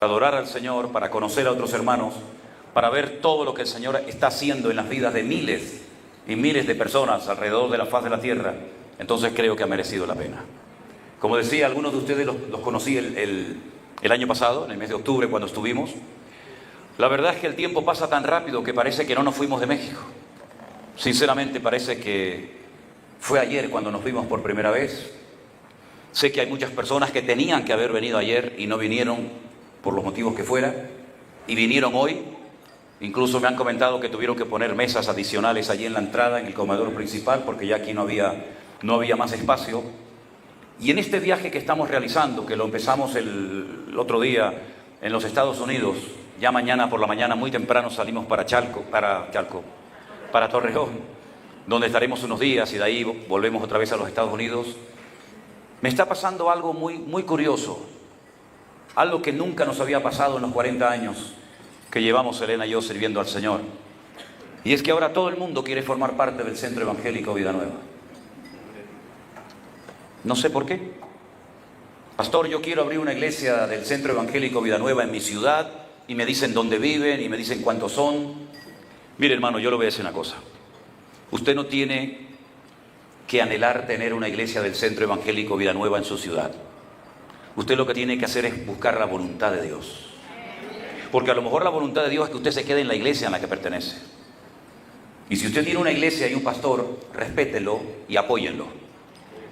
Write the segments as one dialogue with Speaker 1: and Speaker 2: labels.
Speaker 1: adorar al Señor, para conocer a otros hermanos, para ver todo lo que el Señor está haciendo en las vidas de miles y miles de personas alrededor de la faz de la tierra, entonces creo que ha merecido la pena. Como decía, algunos de ustedes los conocí el año pasado, en el mes de octubre, cuando estuvimos. La verdad es que el tiempo pasa tan rápido que parece que no nos fuimos de México. Sinceramente parece que fue ayer cuando nos vimos por primera vez. Sé que hay muchas personas que tenían que haber venido ayer y no vinieron por los motivos que fuera, y vinieron hoy. Incluso me han comentado que tuvieron que poner mesas adicionales allí en la entrada, en el comedor principal, porque ya aquí no había más espacio. Y en este viaje que estamos realizando, que lo empezamos el otro día en los Estados Unidos, ya mañana por la mañana muy temprano salimos para Torreón, donde estaremos unos días y de ahí volvemos otra vez a los Estados Unidos. Me está pasando algo muy curioso, algo que nunca nos había pasado en los 40 años que llevamos Elena y yo sirviendo al Señor. Y es que ahora todo el mundo quiere formar parte del Centro Evangélico Vida Nueva. No sé por qué. Pastor, yo quiero abrir una iglesia del Centro Evangélico Vida Nueva en mi ciudad, y me dicen dónde viven y me dicen cuántos son. Mire, hermano, yo le voy a decir una cosa. Usted no tiene que anhelar tener una iglesia del Centro Evangélico Vida Nueva en su ciudad. Usted lo que tiene que hacer es buscar la voluntad de Dios. Porque a lo mejor la voluntad de Dios es que usted se quede en la iglesia en la que pertenece. Y si usted tiene una iglesia y un pastor, respételo y apóyenlo.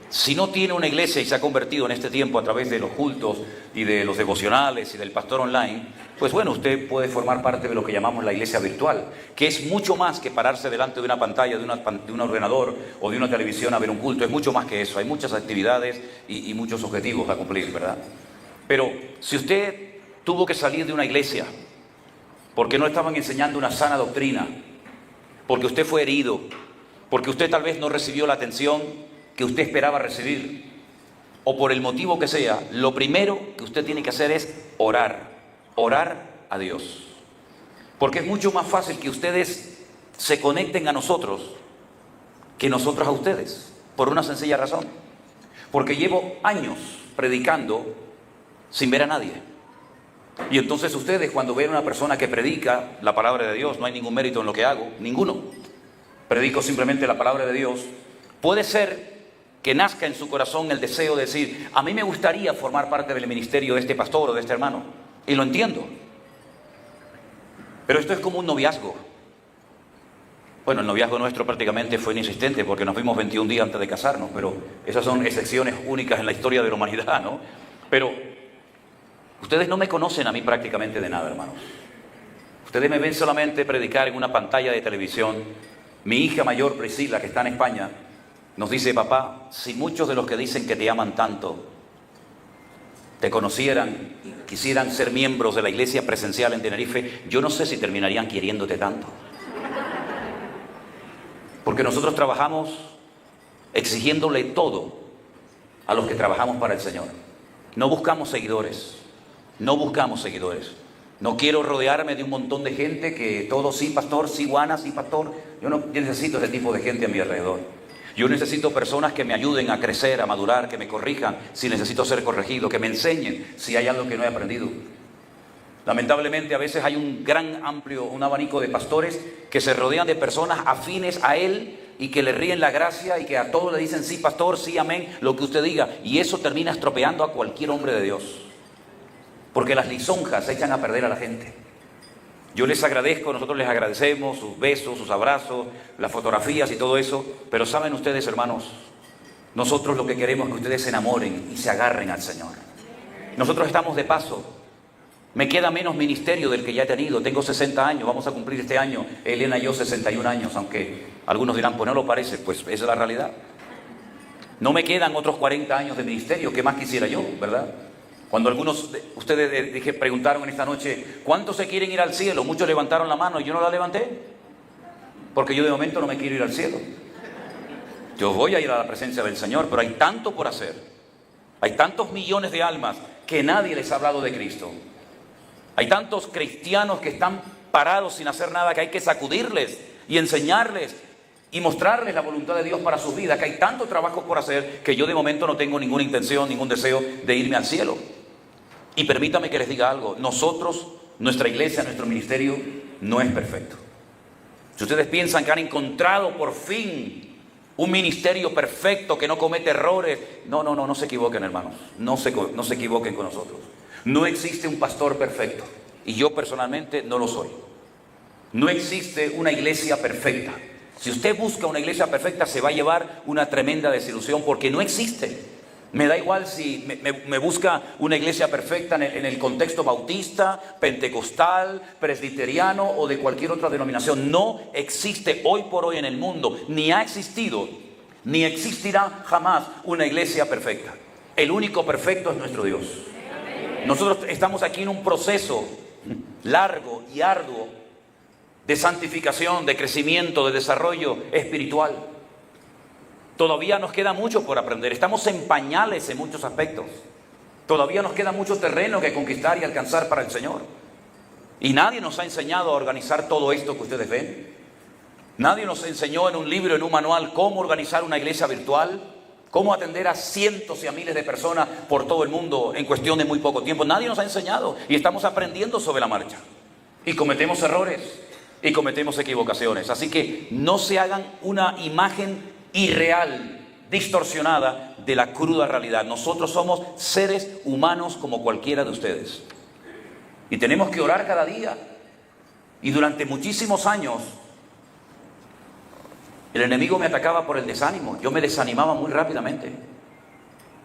Speaker 1: Si no tiene una iglesia y se ha convertido en este tiempo a través de los cultos y de los devocionales y del pastor online, pues bueno, usted puede formar parte de lo que llamamos la iglesia virtual, que es mucho más que pararse delante de una pantalla, de un ordenador o de una televisión a ver un culto. Es mucho más que eso. Hay muchas actividades y muchos objetivos a cumplir, ¿verdad? Pero si usted tuvo que salir de una iglesia porque no estaban enseñando una sana doctrina, porque usted fue herido, porque usted tal vez no recibió la atención que usted esperaba recibir, o por el motivo que sea, lo primero que usted tiene que hacer es orar a Dios. Porque es mucho más fácil que ustedes se conecten a nosotros que nosotros a ustedes, por una sencilla razón. Porque llevo años predicando sin ver a nadie. Y entonces ustedes, cuando ven a una persona que predica la palabra de Dios, no hay ningún mérito en lo que hago, ninguno. Predico simplemente la palabra de Dios. Puede ser que nazca en su corazón el deseo de decir, a mí me gustaría formar parte del ministerio de este pastor o de este hermano. Y lo entiendo. Pero esto es como un noviazgo. Bueno, el noviazgo nuestro prácticamente fue inexistente porque nos vimos 21 días antes de casarnos, pero esas son excepciones únicas en la historia de la humanidad, ¿no? Pero ustedes no me conocen a mí prácticamente de nada, hermanos. Ustedes me ven solamente predicar en una pantalla de televisión. Mi hija mayor, Priscila, que está en España, nos dice, papá, si muchos de los que dicen que te aman tanto te conocieran y quisieran ser miembros de la iglesia presencial en Tenerife, yo no sé si terminarían queriéndote tanto. Porque nosotros trabajamos exigiéndole todo a los que trabajamos para el Señor. No buscamos seguidores. No quiero rodearme de un montón de gente que todo sí, pastor, sí, Juana, sí, pastor. Yo necesito ese tipo de gente a mi alrededor. Yo necesito personas que me ayuden a crecer, a madurar, que me corrijan si necesito ser corregido, que me enseñen si hay algo que no he aprendido. Lamentablemente a veces hay un abanico de pastores que se rodean de personas afines a él y que le ríen la gracia y que a todos le dicen sí, pastor, sí, amén, lo que usted diga. Y eso termina estropeando a cualquier hombre de Dios. Porque las lisonjas echan a perder a la gente. Yo les agradezco, nosotros les agradecemos sus besos, sus abrazos, las fotografías y todo eso. Pero saben ustedes, hermanos, nosotros lo que queremos es que ustedes se enamoren y se agarren al Señor. Nosotros estamos de paso. Me queda menos ministerio del que ya he tenido. Tengo 60 años, vamos a cumplir este año, Elena y yo, 61 años, aunque algunos dirán, pues no lo parece, pues esa es la realidad. No me quedan otros 40 años de ministerio, ¿qué más quisiera yo, verdad? Cuando algunos de ustedes preguntaron en esta noche, ¿cuántos se quieren ir al cielo? Muchos levantaron la mano y yo no la levanté. Porque yo de momento no me quiero ir al cielo. Yo voy a ir a la presencia del Señor, pero hay tanto por hacer. Hay tantos millones de almas que nadie les ha hablado de Cristo. Hay tantos cristianos que están parados sin hacer nada, que hay que sacudirles y enseñarles y mostrarles la voluntad de Dios para sus vidas, que hay tanto trabajo por hacer que yo de momento no tengo ninguna intención, ningún deseo de irme al cielo. Y permítame que les diga algo, nosotros, nuestra iglesia, nuestro ministerio no es perfecto. Si ustedes piensan que han encontrado por fin un ministerio perfecto que no comete errores, no se equivoquen, hermanos, no se equivoquen con nosotros. No existe un pastor perfecto y yo personalmente no lo soy. No existe una iglesia perfecta. Si usted busca una iglesia perfecta se va a llevar una tremenda desilusión porque no existe. Me da igual si me busca una iglesia perfecta en el contexto bautista, pentecostal, presbiteriano o de cualquier otra denominación. No existe hoy por hoy en el mundo, ni ha existido, ni existirá jamás una iglesia perfecta. El único perfecto es nuestro Dios. Nosotros estamos aquí en un proceso largo y arduo de santificación, de crecimiento, de desarrollo espiritual. Todavía nos queda mucho por aprender. Estamos en pañales en muchos aspectos. Todavía nos queda mucho terreno que conquistar y alcanzar para el Señor. Y nadie nos ha enseñado a organizar todo esto que ustedes ven. Nadie nos enseñó en un libro, en un manual, cómo organizar una iglesia virtual, cómo atender a cientos y a miles de personas por todo el mundo en cuestión de muy poco tiempo. Nadie nos ha enseñado y estamos aprendiendo sobre la marcha. Y cometemos errores y cometemos equivocaciones. Así que no se hagan una imagen irreal, distorsionada de la cruda realidad. Nosotros somos seres humanos como cualquiera de ustedes. Y tenemos que orar cada día. Y durante muchísimos años, el enemigo me atacaba por el desánimo. Yo me desanimaba muy rápidamente.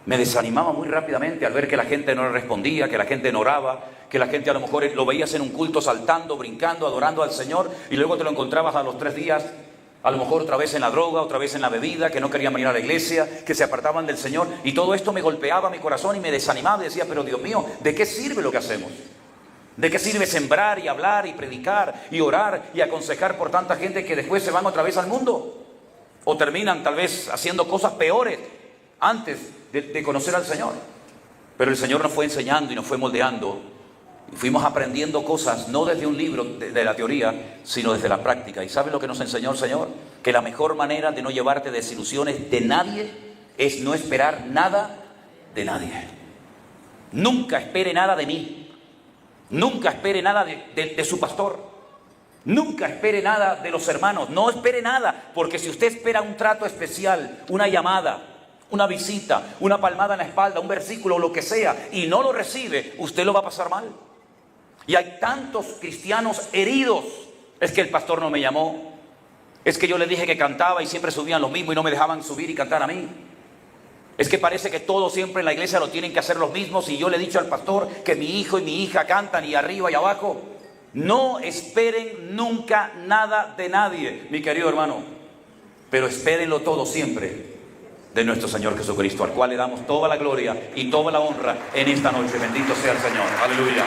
Speaker 1: Me desanimaba muy rápidamente al ver que la gente no le respondía, que la gente no oraba, que la gente a lo mejor lo veías en un culto saltando, brincando, adorando al Señor y luego te lo encontrabas a los 3 días. A lo mejor otra vez en la droga, otra vez en la bebida, que no querían venir a la iglesia, que se apartaban del Señor. Y todo esto me golpeaba mi corazón y me desanimaba y decía, pero Dios mío, ¿de qué sirve lo que hacemos? ¿De qué sirve sembrar y hablar y predicar y orar y aconsejar por tanta gente que después se van otra vez al mundo? O terminan tal vez haciendo cosas peores antes de conocer al Señor. Pero el Señor nos fue enseñando y nos fue moldeando. Fuimos aprendiendo cosas, no desde un libro de la teoría, sino desde la práctica. ¿Y sabes lo que nos enseñó el Señor? Que la mejor manera de no llevarte desilusiones de nadie es no esperar nada de nadie. Nunca espere nada de mí. Nunca espere nada de su pastor. Nunca espere nada de los hermanos. No espere nada, porque si usted espera un trato especial, una llamada, una visita, una palmada en la espalda, un versículo o lo que sea, y no lo recibe, usted lo va a pasar mal. Y hay tantos cristianos heridos. Es que el pastor no me llamó. Es que yo le dije que cantaba y siempre subían lo mismo y no me dejaban subir y cantar a mí. Es que parece que todo siempre en la iglesia lo tienen que hacer los mismos y yo le he dicho al pastor que mi hijo y mi hija cantan y arriba y abajo. No esperen nunca nada de nadie, mi querido hermano. Pero espérenlo todo siempre de nuestro Señor Jesucristo, al cual le damos toda la gloria y toda la honra en esta noche. Bendito sea el Señor. Aleluya.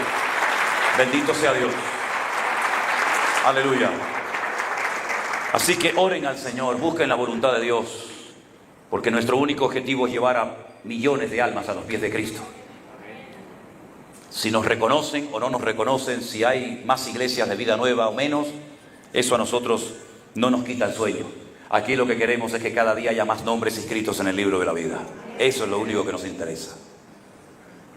Speaker 1: Bendito sea Dios. Aleluya. Así que oren al Señor, busquen la voluntad de Dios, porque nuestro único objetivo es llevar a millones de almas a los pies de Cristo. Si nos reconocen o no nos reconocen, si hay más iglesias de Vida Nueva o menos, eso a nosotros no nos quita el sueño. Aquí lo que queremos es que cada día haya más nombres inscritos en el libro de la vida. Eso es lo único que nos interesa.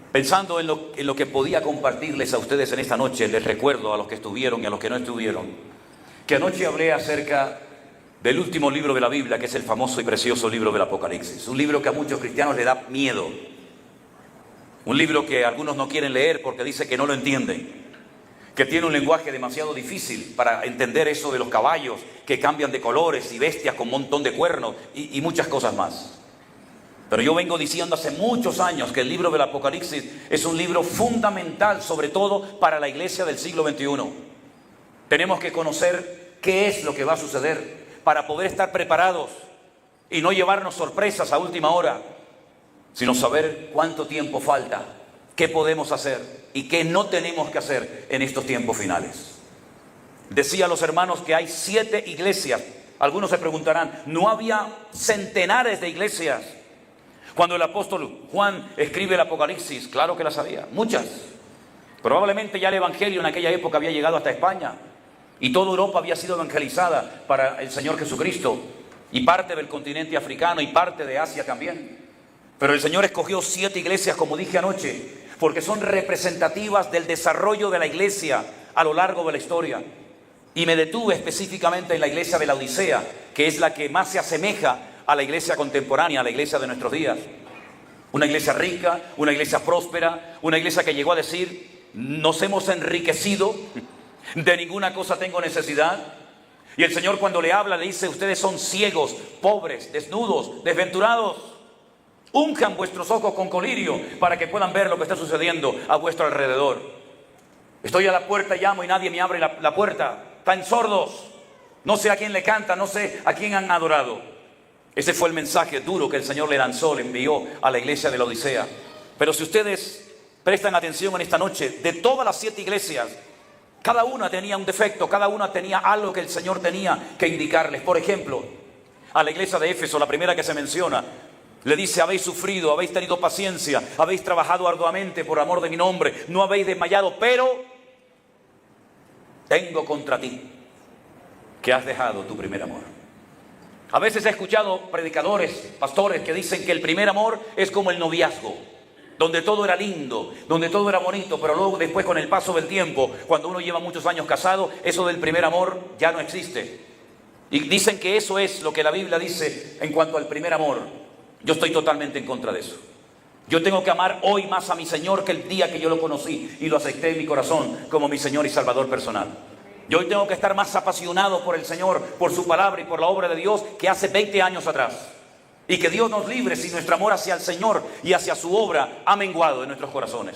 Speaker 1: Pensando en lo que podía compartirles a ustedes en esta noche, les recuerdo a los que estuvieron y a los que no estuvieron, que anoche hablé acerca del último libro de la Biblia, que es el famoso y precioso libro del Apocalipsis. Un libro que a muchos cristianos les da miedo. Un libro que algunos no quieren leer porque dice que no lo entienden, que tiene un lenguaje demasiado difícil para entender eso de los caballos que cambian de colores y bestias con un montón de cuernos y muchas cosas más. Pero yo vengo diciendo hace muchos años que el libro del Apocalipsis es un libro fundamental, sobre todo para la iglesia del siglo XXI. Tenemos que conocer qué es lo que va a suceder para poder estar preparados y no llevarnos sorpresas a última hora, sino saber cuánto tiempo falta, qué podemos hacer y qué no tenemos que hacer en estos tiempos finales. Decía a los hermanos que hay 7 iglesias. Algunos se preguntarán, ¿no había centenares de iglesias cuando el apóstol Juan escribe el Apocalipsis? Claro que las había, muchas. Probablemente ya el evangelio en aquella época había llegado hasta España y toda Europa había sido evangelizada para el Señor Jesucristo, y parte del continente africano y parte de Asia también. Pero el Señor escogió 7 iglesias, como dije anoche, porque son representativas del desarrollo de la iglesia a lo largo de la historia. Y me detuve específicamente en la iglesia de la Odisea, que es la que más se asemeja a la iglesia contemporánea, a la iglesia de nuestros días. Una iglesia rica, una iglesia próspera, una iglesia que llegó a decir: nos hemos enriquecido, de ninguna cosa tengo necesidad. Y el Señor, cuando le habla, le dice: ustedes son ciegos, pobres, desnudos, desventurados. Unjan vuestros ojos con colirio para que puedan ver lo que está sucediendo a vuestro alrededor. Estoy a la puerta, llamo y nadie me abre la puerta. Están sordos. No sé a quién le canta, no sé a quién han adorado. Ese fue el mensaje duro que el Señor le lanzó, le envió a la iglesia de la Odisea. Pero si ustedes prestan atención en esta noche, de todas las 7 iglesias, cada una tenía un defecto, cada una tenía algo que el Señor tenía que indicarles. Por ejemplo, a la iglesia de Éfeso, la primera que se menciona, le dice: habéis sufrido, habéis tenido paciencia, habéis trabajado arduamente por amor de mi nombre, no habéis desmayado, pero tengo contra ti que has dejado tu primer amor. A veces he escuchado predicadores, pastores que dicen que el primer amor es como el noviazgo, donde todo era lindo, donde todo era bonito, pero luego después, con el paso del tiempo, cuando uno lleva muchos años casado, eso del primer amor ya no existe. Y dicen que eso es lo que la Biblia dice en cuanto al primer amor. Yo estoy totalmente en contra de eso. Yo tengo que amar hoy más a mi Señor que el día que yo lo conocí y lo acepté en mi corazón como mi Señor y Salvador personal. Yo hoy tengo que estar más apasionado por el Señor, por su palabra y por la obra de Dios que hace 20 años atrás. Y que Dios nos libre si nuestro amor hacia el Señor y hacia su obra ha menguado en nuestros corazones.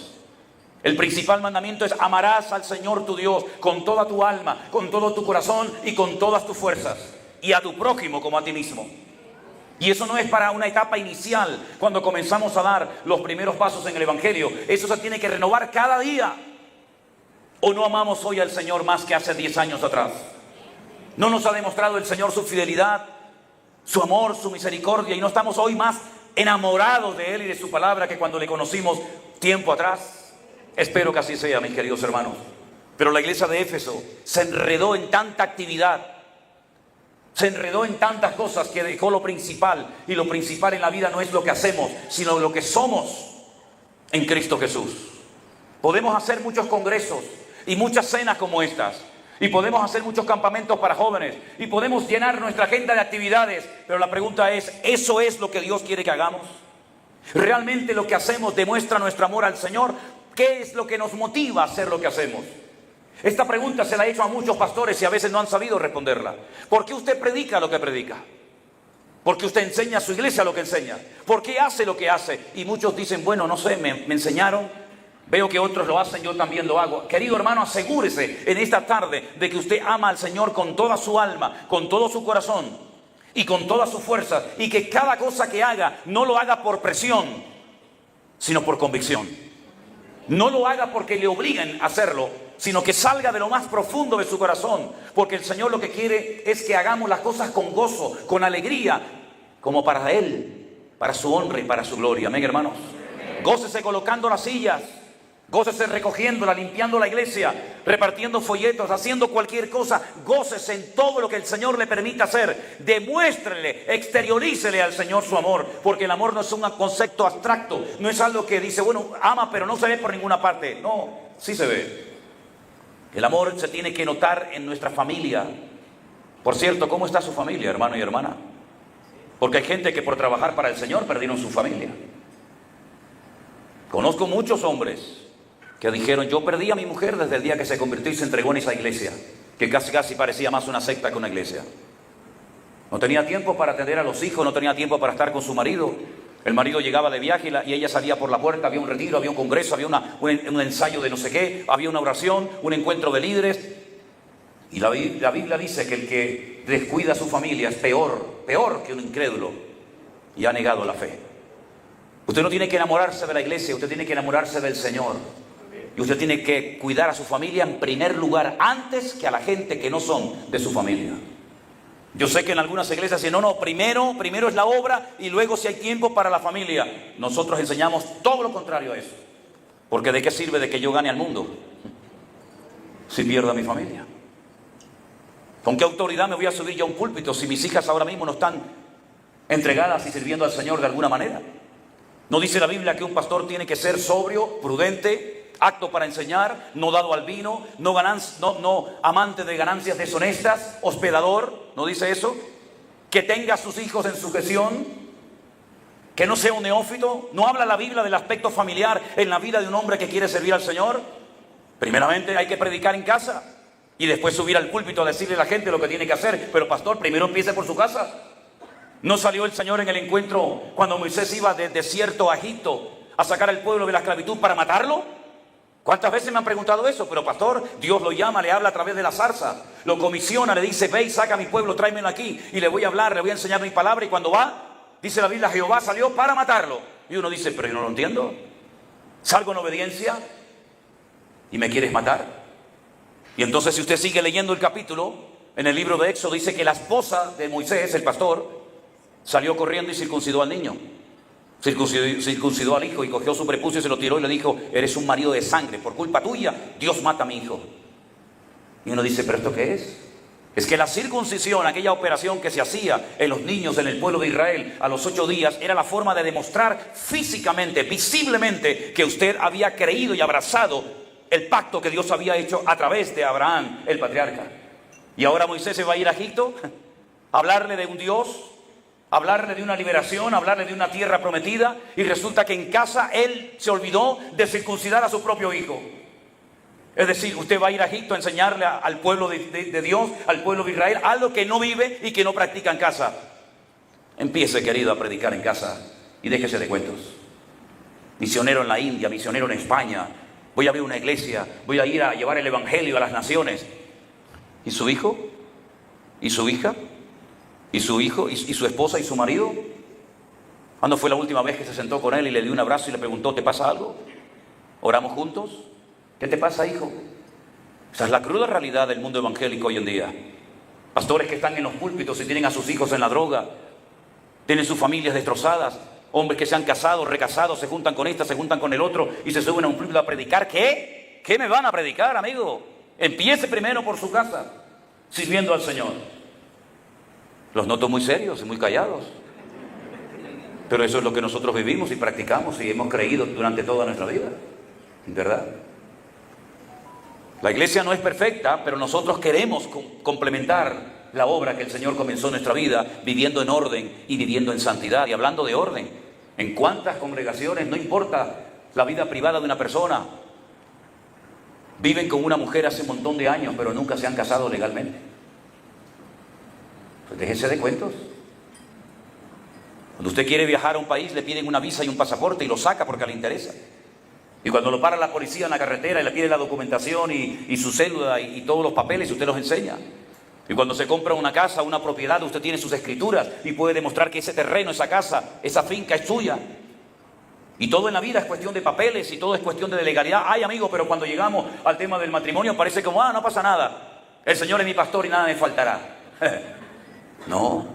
Speaker 1: El principal mandamiento es: amarás al Señor tu Dios con toda tu alma, con todo tu corazón y con todas tus fuerzas, y a tu prójimo como a ti mismo. Y eso no es para una etapa inicial, cuando comenzamos a dar los primeros pasos en el Evangelio. Eso se tiene que renovar cada día. ¿O no amamos hoy al Señor más que hace 10 años atrás? ¿No nos ha demostrado el Señor su fidelidad, su amor, su misericordia? ¿Y no estamos hoy más enamorados de Él y de su palabra que cuando le conocimos tiempo atrás? Espero que así sea, mis queridos hermanos. Pero la iglesia de Éfeso se enredó en tanta actividad, se enredó en tantas cosas, que dejó lo principal. Y lo principal en la vida no es lo que hacemos, sino lo que somos en Cristo Jesús. Podemos hacer muchos congresos y muchas cenas como estas, y podemos hacer muchos campamentos para jóvenes, y podemos llenar nuestra agenda de actividades, pero la pregunta es: ¿eso es lo que Dios quiere que hagamos? ¿Realmente lo que hacemos demuestra nuestro amor al Señor? ¿Qué es lo que nos motiva a hacer lo que hacemos? Esta pregunta se la he hecho a muchos pastores y a veces no han sabido responderla. ¿Por qué usted predica lo que predica? ¿Por qué usted enseña a su iglesia lo que enseña? ¿Por qué hace lo que hace? Y muchos dicen: bueno, no sé, me enseñaron, veo que otros lo hacen, yo también lo hago. Querido hermano, asegúrese en esta tarde de que usted ama al Señor con toda su alma, con todo su corazón y con toda su fuerza, y que cada cosa que haga no lo haga por presión, sino por convicción. No lo haga porque le obliguen a hacerlo, sino que salga de lo más profundo de su corazón, porque el Señor lo que quiere es que hagamos las cosas con gozo, con alegría, como para Él, para su honra y para su gloria. Amén, hermanos. Gócese colocando las sillas, gócese recogiéndola, limpiando la iglesia, repartiendo folletos, haciendo cualquier cosa. Gócese en todo lo que el Señor le permita hacer. Demuéstrele, exteriorícele al Señor su amor, porque el amor no es un concepto abstracto, no es algo que dice, bueno, ama pero no se ve por ninguna parte. No, sí se ve. El amor se tiene que notar en nuestra familia. Por cierto, ¿cómo está su familia, hermano y hermana? Porque hay gente que por trabajar para el Señor perdieron su familia. Conozco muchos hombres que dijeron: yo perdí a mi mujer desde el día que se convirtió y se entregó en esa iglesia, que casi parecía más una secta que una iglesia. No tenía tiempo para atender a los hijos, no tenía tiempo para estar con su marido. El marido llegaba de viaje y ella salía por la puerta, había un retiro, había un congreso, había un ensayo de no sé qué, había una oración, un encuentro de líderes. Y la Biblia dice que el que descuida a su familia es peor que un incrédulo y ha negado la fe. Usted no tiene que enamorarse de la iglesia, usted tiene que enamorarse del Señor. Y usted tiene que cuidar a su familia en primer lugar, antes que a la gente que no son de su familia. Yo sé que en algunas iglesias dicen: no, primero es la obra y luego si hay tiempo para la familia. Nosotros enseñamos todo lo contrario a eso. Porque ¿de qué sirve de que yo gane al mundo si pierdo a mi familia? ¿Con qué autoridad me voy a subir yo a un púlpito si mis hijas ahora mismo no están entregadas y sirviendo al Señor de alguna manera? ¿No dice la Biblia que un pastor tiene que ser sobrio, prudente, apto para enseñar, no dado al vino, no amante de ganancias deshonestas, hospedador? ¿No dice eso? Que tenga a sus hijos en sujeción, que no sea un neófito. ¿No habla la Biblia del aspecto familiar en la vida de un hombre que quiere servir al Señor? Primeramente hay que predicar en casa y después subir al púlpito a decirle a la gente lo que tiene que hacer. Pero pastor, primero empiece por su casa. ¿No salió el Señor en el encuentro cuando Moisés iba del desierto a Egipto a sacar al pueblo de la esclavitud para matarlo? ¿Cuántas veces me han preguntado eso? Pero pastor, Dios lo llama, le habla a través de la zarza, lo comisiona, le dice: ve y saca a mi pueblo, tráemelo aquí, y le voy a hablar, le voy a enseñar mi palabra. Y cuando va, dice la Biblia, Jehová salió para matarlo. Y uno dice: pero yo no lo entiendo. Salgo en obediencia y me quieres matar. Y entonces, si usted sigue leyendo el capítulo, en el libro de Éxodo dice que la esposa de Moisés, el pastor, salió corriendo y circuncidó al niño. Circuncidó al hijo y cogió su prepucio y se lo tiró y le dijo: eres un marido de sangre, por culpa tuya Dios mata a mi hijo. Y uno dice: ¿pero esto qué es? Es que la circuncisión, aquella operación que se hacía en los niños en el pueblo de Israel a los 8 días, era la forma de demostrar físicamente, visiblemente, que usted había creído y abrazado el pacto que Dios había hecho a través de Abraham, el patriarca. Y ahora Moisés se va a ir a Egipto a hablarle de un Dios, hablarle de una liberación, hablarle de una tierra prometida, y resulta que en casa él se olvidó de circuncidar a su propio hijo. Es decir, usted va a ir a Egipto a enseñarle al pueblo de Dios, al pueblo de Israel, algo que no vive y que no practica en casa. Empiece, querido, a predicar en casa y déjese de cuentos. Misionero en la India, misionero en España, voy a abrir una iglesia, voy a ir a llevar el evangelio a las naciones. ¿Y su hijo? ¿Y su hija? ¿Y su hijo? ¿Y su esposa? ¿Y su marido? ¿Cuándo fue la última vez que se sentó con él y le dio un abrazo y le preguntó: ¿te pasa algo? ¿Oramos juntos? ¿Qué te pasa, hijo? Esa es la cruda realidad del mundo evangélico hoy en día. Pastores que están en los púlpitos y tienen a sus hijos en la droga, tienen sus familias destrozadas, hombres que se han casado, recasados, se juntan con esta, se juntan con el otro y se suben a un púlpito a predicar. ¿Qué? ¿Qué me van a predicar, amigo? Empiece primero por su casa, sirviendo al Señor. Los noto muy serios y muy callados, pero eso es lo que nosotros vivimos y practicamos y hemos creído durante toda nuestra vida, ¿verdad? La iglesia no es perfecta, pero nosotros queremos complementar la obra que el Señor comenzó en nuestra vida, viviendo en orden y viviendo en santidad. Y hablando de orden, ¿en cuántas congregaciones, no importa la vida privada de una persona, viven con una mujer hace un montón de años, pero nunca se han casado legalmente? Pues déjese de cuentos. Cuando usted quiere viajar a un país, le piden una visa y un pasaporte y lo saca porque le interesa. Y cuando lo para la policía en la carretera y le pide la documentación y su cédula y todos los papeles, usted los enseña. Y cuando se compra una casa, una propiedad, usted tiene sus escrituras y puede demostrar que ese terreno, esa casa, esa finca es suya. Y todo en la vida es cuestión de papeles y todo es cuestión de legalidad. Ay, amigo, pero cuando llegamos al tema del matrimonio parece como: no pasa nada. El Señor es mi pastor y nada me faltará. No,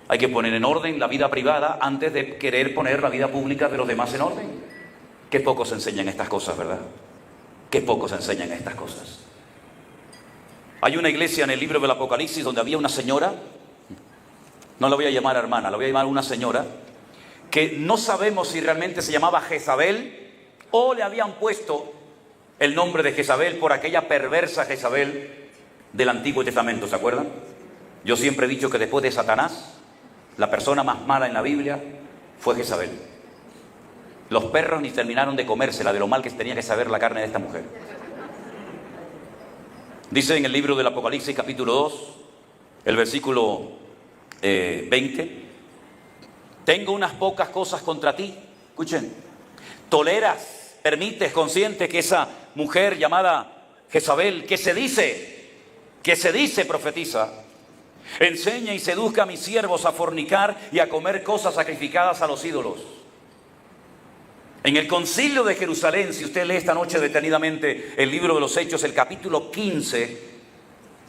Speaker 1: hay que poner en orden la vida privada antes de querer poner la vida pública de los demás en orden. Qué poco se enseñan estas cosas, ¿verdad? Qué poco se enseñan estas cosas. Hay una iglesia en el libro del Apocalipsis donde había una señora, no la voy a llamar hermana, la voy a llamar una señora, que no sabemos si realmente se llamaba Jezabel o le habían puesto el nombre de Jezabel por aquella perversa Jezabel del Antiguo Testamento, ¿se acuerdan? Yo siempre he dicho que después de Satanás, la persona más mala en la Biblia fue Jezabel. Los perros ni terminaron de comérsela de lo mal que tenía que saber la carne de esta mujer. Dice en el libro del Apocalipsis capítulo 2, el versículo 20: tengo unas pocas cosas contra ti. Escuchen. Toleras, permites, consientes que esa mujer llamada Jezabel, que se dice profetiza, enseña y seduzca a mis siervos a fornicar y a comer cosas sacrificadas a los ídolos. En el concilio de Jerusalén, si usted lee esta noche detenidamente el libro de los Hechos, el capítulo 15,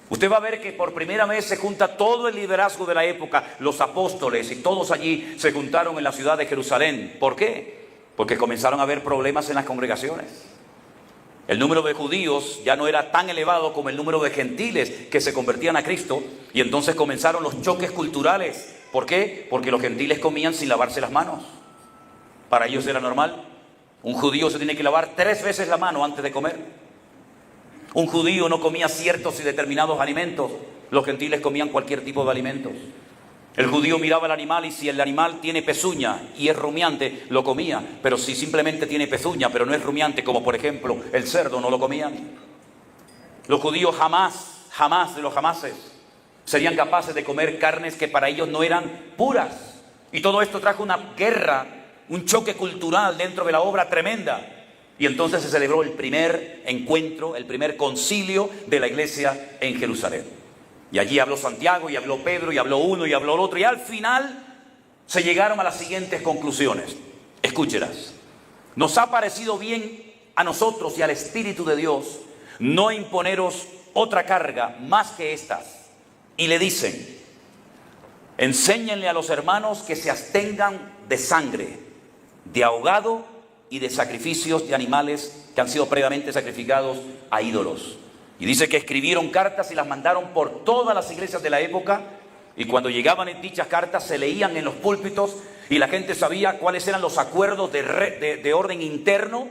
Speaker 1: usted va a ver que por primera vez se junta todo el liderazgo de la época, los apóstoles, y todos allí se juntaron en la ciudad de Jerusalén. ¿Por qué? Porque comenzaron a haber problemas en las congregaciones. El número de judíos ya no era tan elevado como el número de gentiles que se convertían a Cristo, y entonces comenzaron los choques culturales. ¿Por qué? Porque los gentiles comían sin lavarse las manos. Para ellos era normal. Un judío se tiene que lavar 3 veces la mano antes de comer. Un judío no comía ciertos y determinados alimentos. Los gentiles comían cualquier tipo de alimentos. El judío miraba al animal y si el animal tiene pezuña y es rumiante, lo comía. Pero si simplemente tiene pezuña pero no es rumiante, como por ejemplo el cerdo, no lo comían. Los judíos jamás de los jamases serían capaces de comer carnes que para ellos no eran puras. Y todo esto trajo una guerra, un choque cultural dentro de la obra tremenda. Y entonces se celebró el primer encuentro, el primer concilio de la iglesia en Jerusalén. Y allí habló Santiago, y habló Pedro, y habló uno, y habló el otro. Y al final se llegaron a las siguientes conclusiones. Escúchelas. Nos ha parecido bien a nosotros y al Espíritu de Dios no imponeros otra carga más que estas. Y le dicen, enséñenle a los hermanos que se abstengan de sangre, de ahogado y de sacrificios de animales que han sido previamente sacrificados a ídolos. Y dice que escribieron cartas y las mandaron por todas las iglesias de la época. Y cuando llegaban en dichas cartas se leían en los púlpitos y la gente sabía cuáles eran los acuerdos de orden interno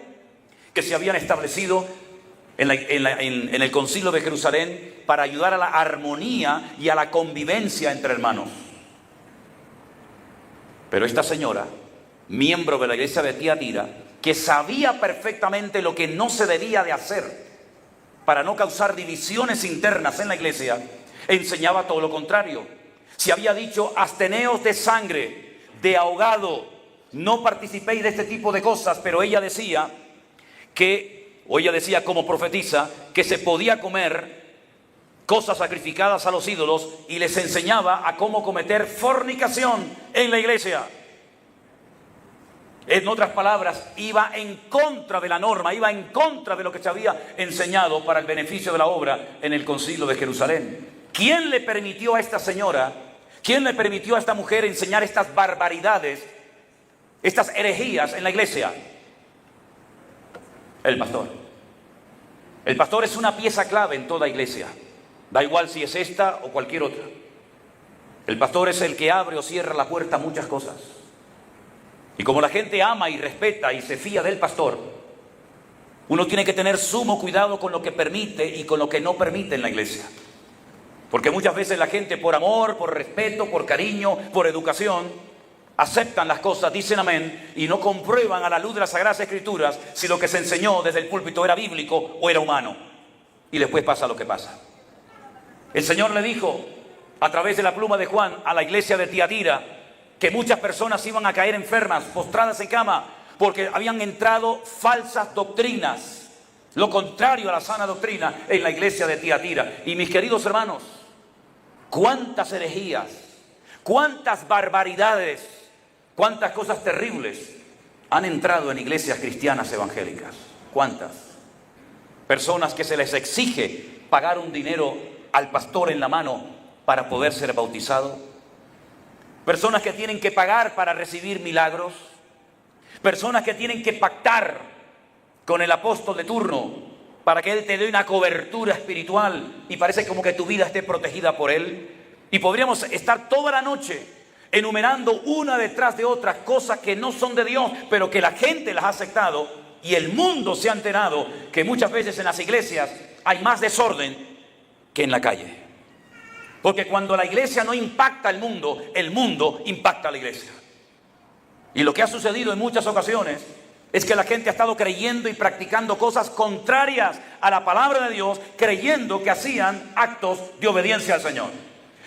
Speaker 1: que se habían establecido en el concilio de Jerusalén para ayudar a la armonía y a la convivencia entre hermanos. Pero esta señora, miembro de la iglesia de Tiatira, que sabía perfectamente lo que no se debía de hacer para no causar divisiones internas en la iglesia, enseñaba todo lo contrario. Se había dicho, absteneos de sangre, de ahogado, no participéis de este tipo de cosas, pero ella decía como profetisa, que se podía comer cosas sacrificadas a los ídolos y les enseñaba a cómo cometer fornicación en la iglesia. En otras palabras, iba en contra de la norma, iba en contra de lo que se había enseñado para el beneficio de la obra en el concilio de Jerusalén. ¿Quién le permitió a esta señora, quién le permitió a esta mujer enseñar estas barbaridades, estas herejías en la iglesia? El pastor. El pastor es una pieza clave en toda iglesia. Da igual si es esta o cualquier otra. El pastor es el que abre o cierra la puerta a muchas cosas. Y como la gente ama y respeta y se fía del pastor, uno tiene que tener sumo cuidado con lo que permite y con lo que no permite en la iglesia. Porque muchas veces la gente por amor, por respeto, por cariño, por educación, aceptan las cosas, dicen amén, y no comprueban a la luz de las Sagradas Escrituras si lo que se enseñó desde el púlpito era bíblico o era humano. Y después pasa lo que pasa. El Señor le dijo, a través de la pluma de Juan, a la iglesia de Tiatira, que muchas personas iban a caer enfermas, postradas en cama, porque habían entrado falsas doctrinas, lo contrario a la sana doctrina en la iglesia de Tiatira. Y mis queridos hermanos, cuántas herejías, cuántas barbaridades, cuántas cosas terribles han entrado en iglesias cristianas evangélicas. ¿Cuántas? Personas que se les exige pagar un dinero al pastor en la mano para poder ser bautizado. Personas que tienen que pagar para recibir milagros. Personas que tienen que pactar con el apóstol de turno para que él te dé una cobertura espiritual y parece como que tu vida esté protegida por él. Y podríamos estar toda la noche enumerando una detrás de otra cosas que no son de Dios, pero que la gente las ha aceptado y el mundo se ha enterado que muchas veces en las iglesias hay más desorden que en la calle. Porque cuando la iglesia no impacta al mundo, el mundo impacta a la iglesia. Y lo que ha sucedido en muchas ocasiones es que la gente ha estado creyendo y practicando cosas contrarias a la palabra de Dios, creyendo que hacían actos de obediencia al Señor.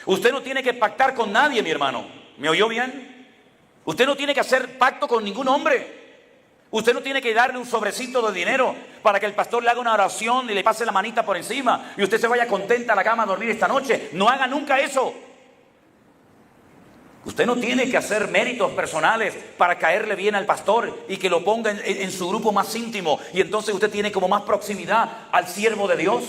Speaker 1: Usted no tiene que pactar con nadie, mi hermano. ¿Me oyó bien? Usted no tiene que hacer pacto con ningún hombre. Usted no tiene que darle un sobrecito de dinero para que el pastor le haga una oración y le pase la manita por encima y usted se vaya contenta a la cama a dormir esta noche. No haga nunca eso. Usted no tiene que hacer méritos personales para caerle bien al pastor y que lo ponga en su grupo más íntimo. Y entonces usted tiene como más proximidad al siervo de Dios.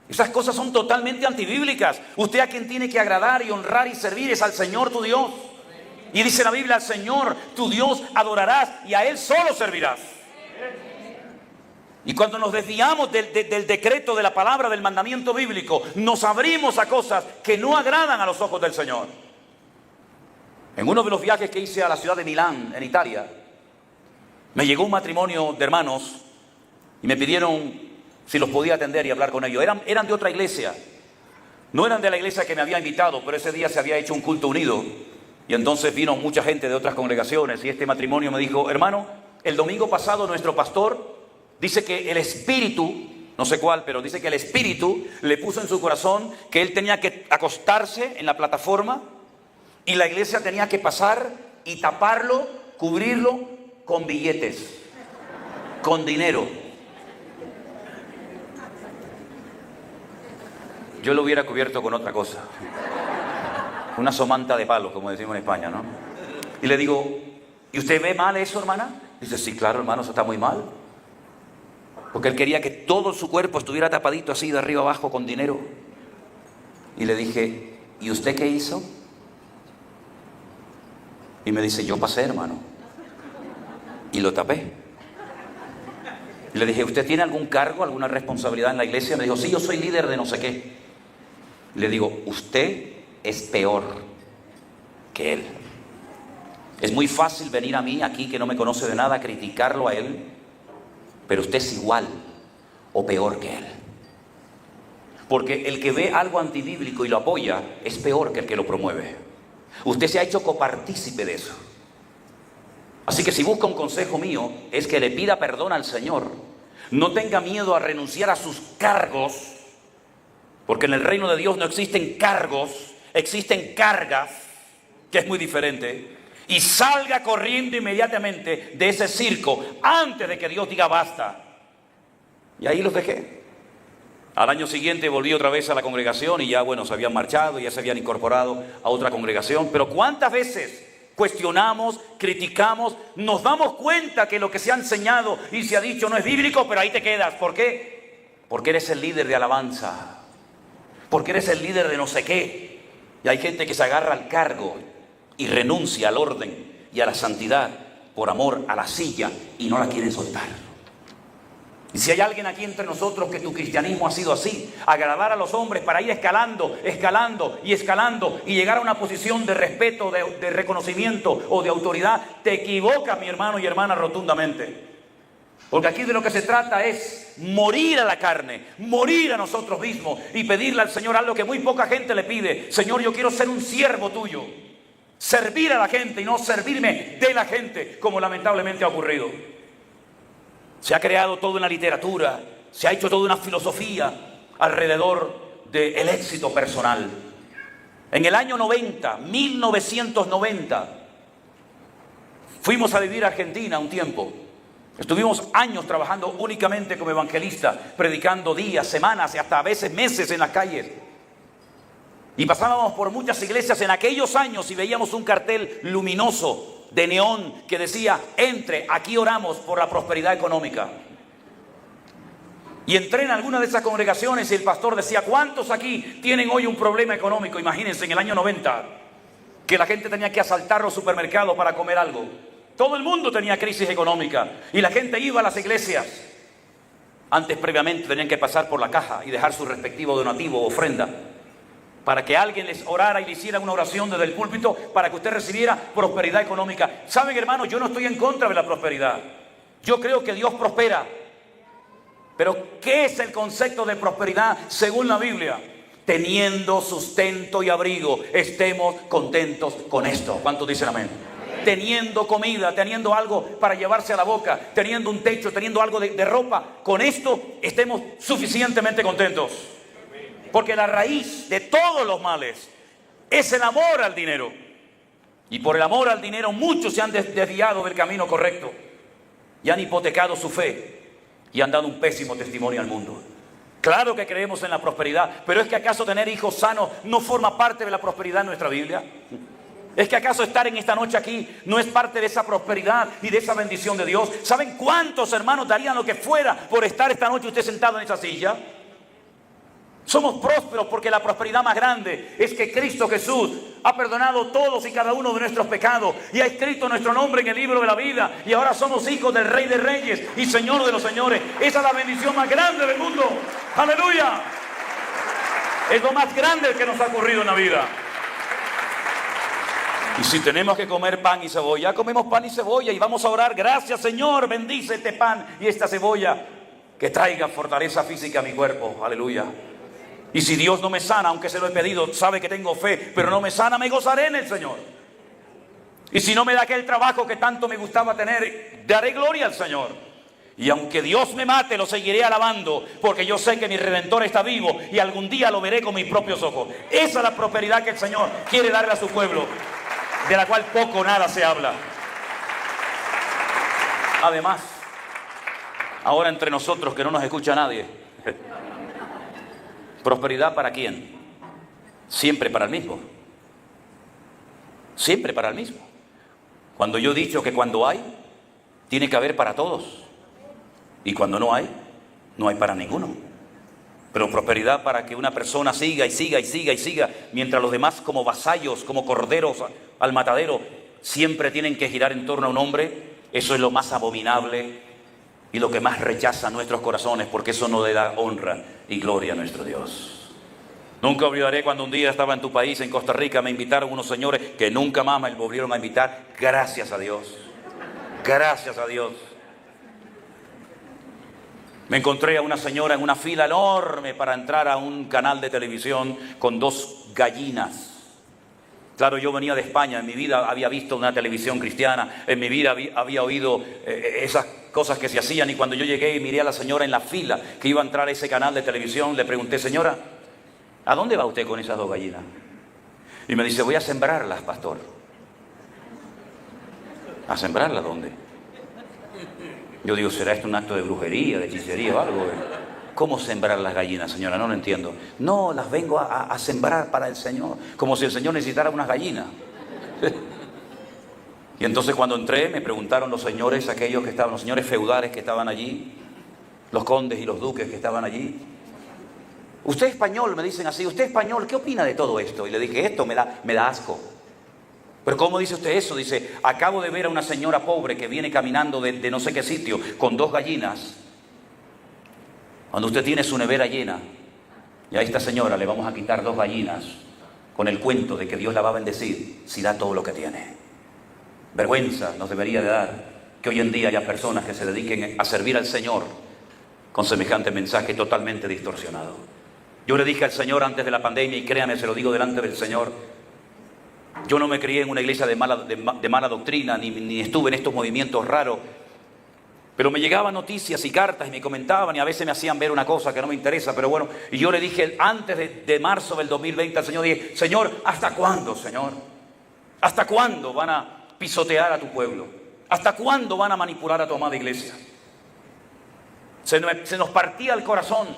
Speaker 1: Esas cosas son totalmente antibíblicas. Usted a quien tiene que agradar y honrar y servir es al Señor tu Dios. Y dice la Biblia, al Señor tu Dios adorarás y a Él solo servirás. Y cuando nos desviamos del decreto, de la palabra, del mandamiento bíblico, nos abrimos a cosas que no agradan a los ojos del Señor. En uno de los viajes que hice a la ciudad de Milán, en Italia, Me llegó un matrimonio de hermanos y me pidieron si los podía atender y hablar con ellos. Eran de otra iglesia. No eran de la iglesia que me había invitado, pero ese día se había hecho un culto unido. Y entonces vino mucha gente de otras congregaciones. Y este matrimonio me dijo: hermano, el domingo pasado nuestro pastor dice que el Espíritu, no sé cuál, pero dice que el Espíritu le puso en su corazón que él tenía que acostarse en la plataforma y la iglesia tenía que pasar y taparlo, cubrirlo con billetes, con dinero. Yo lo hubiera cubierto con otra cosa, una somanta de palos, como decimos en España, ¿no? Y le digo: ¿y usted ve mal eso, hermana? Dice: sí, claro, hermano, eso está muy mal. Porque él quería que todo su cuerpo estuviera tapadito así de arriba abajo con dinero. Y le dije: ¿y usted qué hizo? Y me dice: yo pasé, hermano, y lo tapé. Y le dije: ¿usted tiene algún cargo, alguna responsabilidad en la iglesia? Me dijo: sí, yo soy líder de no sé qué. Y le digo: usted es peor que él. Es muy fácil venir a mí aquí, que no me conoce de nada, criticarlo a él, pero usted es igual o peor que él. Porque el que ve algo antibíblico y lo apoya es peor que el que lo promueve. Usted se ha hecho copartícipe de eso. Así que si busca un consejo mío, es que le pida perdón al Señor. No tenga miedo a renunciar a sus cargos, porque en el reino de Dios no existen cargos, existen cargas, que es muy diferente. Y salga corriendo inmediatamente de ese circo antes de que Dios diga basta. Y ahí los dejé. Al año siguiente volví otra vez a la congregación y ya, bueno, se habían marchado, ya se habían incorporado a otra congregación. Pero ¿cuántas veces cuestionamos, criticamos, nos damos cuenta que lo que se ha enseñado y se ha dicho no es bíblico, pero ahí te quedas? ¿Por qué? Porque eres el líder de alabanza, porque eres el líder de no sé qué. Y hay gente que se agarra al cargo y renuncia al orden y a la santidad por amor a la silla y no la quieren soltar. Y si hay alguien aquí entre nosotros que tu cristianismo ha sido así, agradar a los hombres para ir escalando, escalando y escalando y llegar a una posición de respeto, de reconocimiento o de autoridad, te equivocas, mi hermano y hermana, rotundamente. Porque aquí de lo que se trata es morir a la carne, morir a nosotros mismos y pedirle al Señor algo que muy poca gente le pide: Señor, yo quiero ser un siervo tuyo, servir a la gente y no servirme de la gente, como lamentablemente ha ocurrido. Se ha creado toda una literatura, se ha hecho toda una filosofía alrededor del éxito personal. En el año 90, 1990, fuimos a vivir a Argentina un tiempo. Estuvimos años trabajando únicamente como evangelistas, predicando días, semanas y hasta a veces meses en las calles. Y pasábamos por muchas iglesias en aquellos años y veíamos un cartel luminoso de neón que decía: entre, aquí oramos por la prosperidad económica. Y entré en alguna de esas congregaciones y el pastor decía: ¿cuántos aquí tienen hoy un problema económico? Imagínense, en el año 90, que la gente tenía que asaltar los supermercados para comer algo. Todo el mundo tenía crisis económica y la gente iba a las iglesias. Antes, previamente, tenían que pasar por la caja y dejar su respectivo donativo o ofrenda, para que alguien les orara y le hiciera una oración desde el púlpito para que usted recibiera prosperidad económica. Saben, hermanos, yo no estoy en contra de la prosperidad. Yo creo que Dios prospera. Pero ¿qué es el concepto de prosperidad según la Biblia? Teniendo sustento y abrigo, estemos contentos con esto. ¿Cuántos dicen amén? Teniendo comida, teniendo algo para llevarse a la boca, teniendo un techo, teniendo algo de ropa, con esto estemos suficientemente contentos. Porque la raíz de todos los males es el amor al dinero. Y por el amor al dinero muchos se han desviado del camino correcto y han hipotecado su fe y han dado un pésimo testimonio al mundo. Claro que creemos en la prosperidad, pero ¿es que acaso tener hijos sanos no forma parte de la prosperidad en nuestra Biblia? ¿Es que acaso estar en esta noche aquí no es parte de esa prosperidad y de esa bendición de Dios? ¿Saben cuántos hermanos darían lo que fuera por estar esta noche usted sentado en esa silla? Somos prósperos porque la prosperidad más grande es que Cristo Jesús ha perdonado todos y cada uno de nuestros pecados y ha escrito nuestro nombre en el libro de la vida, y ahora somos hijos del Rey de Reyes y Señor de los Señores. Esa es la bendición más grande del mundo. ¡Aleluya! Es lo más grande que nos ha ocurrido en la vida. Y si tenemos que comer pan y cebolla, comemos pan y cebolla y vamos a orar. Gracias, Señor, bendice este pan y esta cebolla, que traiga fortaleza física a mi cuerpo. Aleluya. Y si Dios no me sana, aunque se lo he pedido, sabe que tengo fe, pero no me sana, me gozaré en el Señor. Y si no me da aquel trabajo que tanto me gustaba tener, daré gloria al Señor. Y aunque Dios me mate, lo seguiré alabando, porque yo sé que mi Redentor está vivo y algún día lo veré con mis propios ojos. Esa es la prosperidad que el Señor quiere darle a su pueblo, de la cual poco o nada se habla. Además, ahora entre nosotros, que no nos escucha nadie, ¿prosperidad para quién? Siempre para el mismo. Siempre para el mismo. Cuando yo he dicho que cuando hay, tiene que haber para todos. Y cuando no hay, no hay para ninguno. Pero prosperidad para que una persona siga y siga y siga y siga, mientras los demás, como vasallos, como corderos al matadero, siempre tienen que girar en torno a un hombre. Eso es lo más abominable y lo que más rechaza nuestros corazones, porque eso no le da honra y gloria a nuestro Dios. Nunca olvidaré cuando un día estaba en tu país, en Costa Rica, me invitaron unos señores que nunca más me volvieron a invitar. Gracias a Dios. Gracias a Dios. Me encontré a una señora en una fila enorme para entrar a un canal de televisión con 2 gallinas. Claro, yo venía de España, en mi vida había visto una televisión cristiana, en mi vida había oído esas cosas que se hacían, y cuando yo llegué y miré a la señora en la fila que iba a entrar a ese canal de televisión, le pregunté: señora, ¿a dónde va usted con esas 2 gallinas? Y me dice: voy a sembrarlas, pastor. ¿A sembrarlas dónde? Yo digo: ¿será esto un acto de brujería, de hechicería o algo? ¿Cómo sembrar las gallinas, señora? No lo entiendo. No, las vengo a sembrar para el Señor. Como si el Señor necesitara unas gallinas. Y entonces cuando entré me preguntaron los señores, aquellos que estaban, los señores feudales que estaban allí, los condes y los duques que estaban allí: usted español, me dicen así, usted español, ¿qué opina de todo esto? Y le dije: esto me da asco. ¿Pero cómo dice usted eso? Dice: acabo de ver a una señora pobre que viene caminando de no sé qué sitio con 2 gallinas. Cuando usted tiene su nevera llena, y a esta señora le vamos a quitar 2 gallinas con el cuento de que Dios la va a bendecir si da todo lo que tiene. Vergüenza nos debería de dar que hoy en día haya personas que se dediquen a servir al Señor con semejante mensaje totalmente distorsionado. Yo le dije al Señor antes de la pandemia, y créame, se lo digo delante del Señor, yo no me crié en una iglesia de mala doctrina, ni estuve en estos movimientos raros, pero me llegaban noticias y cartas y me comentaban, y a veces me hacían ver una cosa que no me interesa, pero bueno, y yo le dije antes de marzo del 2020 al Señor, dije: Señor, ¿hasta cuándo, Señor? ¿Hasta cuándo van a pisotear a tu pueblo? ¿Hasta cuándo van a manipular a tu amada iglesia? Se nos partía el corazón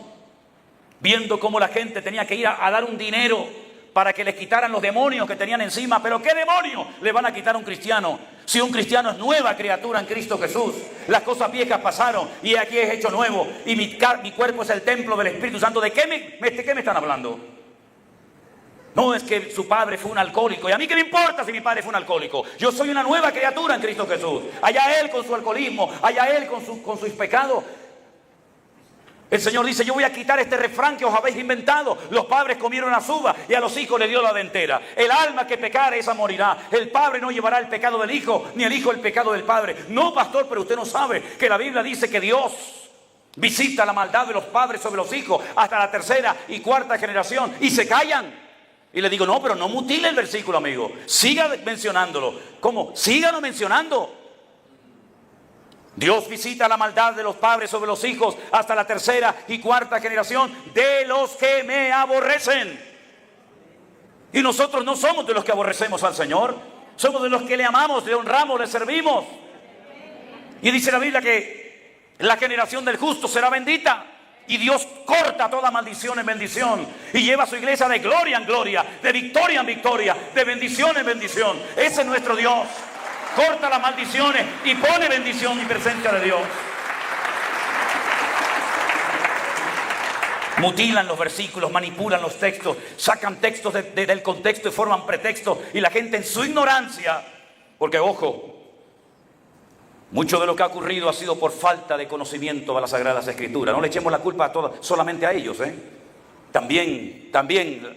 Speaker 1: viendo cómo la gente tenía que ir a dar un dinero para que les quitaran los demonios que tenían encima. ¿Pero qué demonio le van a quitar a un cristiano? Si un cristiano es nueva criatura en Cristo Jesús. Las cosas viejas pasaron y aquí es hecho nuevo. Y mi cuerpo es el templo del Espíritu Santo. ¿De qué me están hablando? No, es que su padre fue un alcohólico. ¿Y a mí qué me importa si mi padre fue un alcohólico? Yo soy una nueva criatura en Cristo Jesús. Allá él con su alcoholismo, allá él con sus pecados. El Señor dice: yo voy a quitar este refrán que os habéis inventado. Los padres comieron las uvas y a los hijos le dio la dentera. El alma que pecare, esa morirá. El padre no llevará el pecado del hijo, ni el hijo el pecado del padre. No, pastor, pero usted no sabe que la Biblia dice que Dios visita la maldad de los padres sobre los hijos hasta la 3ª y 4ª generación, y se callan. Y le digo: no, pero no mutile el versículo, amigo. Siga mencionándolo. ¿Cómo? Sígalo mencionando. Dios visita la maldad de los padres sobre los hijos hasta la 3ª y 4ª generación de los que me aborrecen. Y nosotros no somos de los que aborrecemos al Señor. Somos de los que le amamos, le honramos, le servimos. Y dice la Biblia que la generación del justo será bendita. Y Dios corta toda maldición en bendición y lleva a su iglesia de gloria en gloria, de victoria en victoria, de bendición en bendición. Ese es nuestro Dios. Corta las maldiciones y pone bendición y presencia de Dios. Mutilan los versículos, manipulan los textos, sacan textos del contexto y forman pretextos, y la gente en su ignorancia, porque ojo, mucho de lo que ha ocurrido ha sido por falta de conocimiento de las Sagradas Escrituras. No le echemos la culpa solamente a ellos, También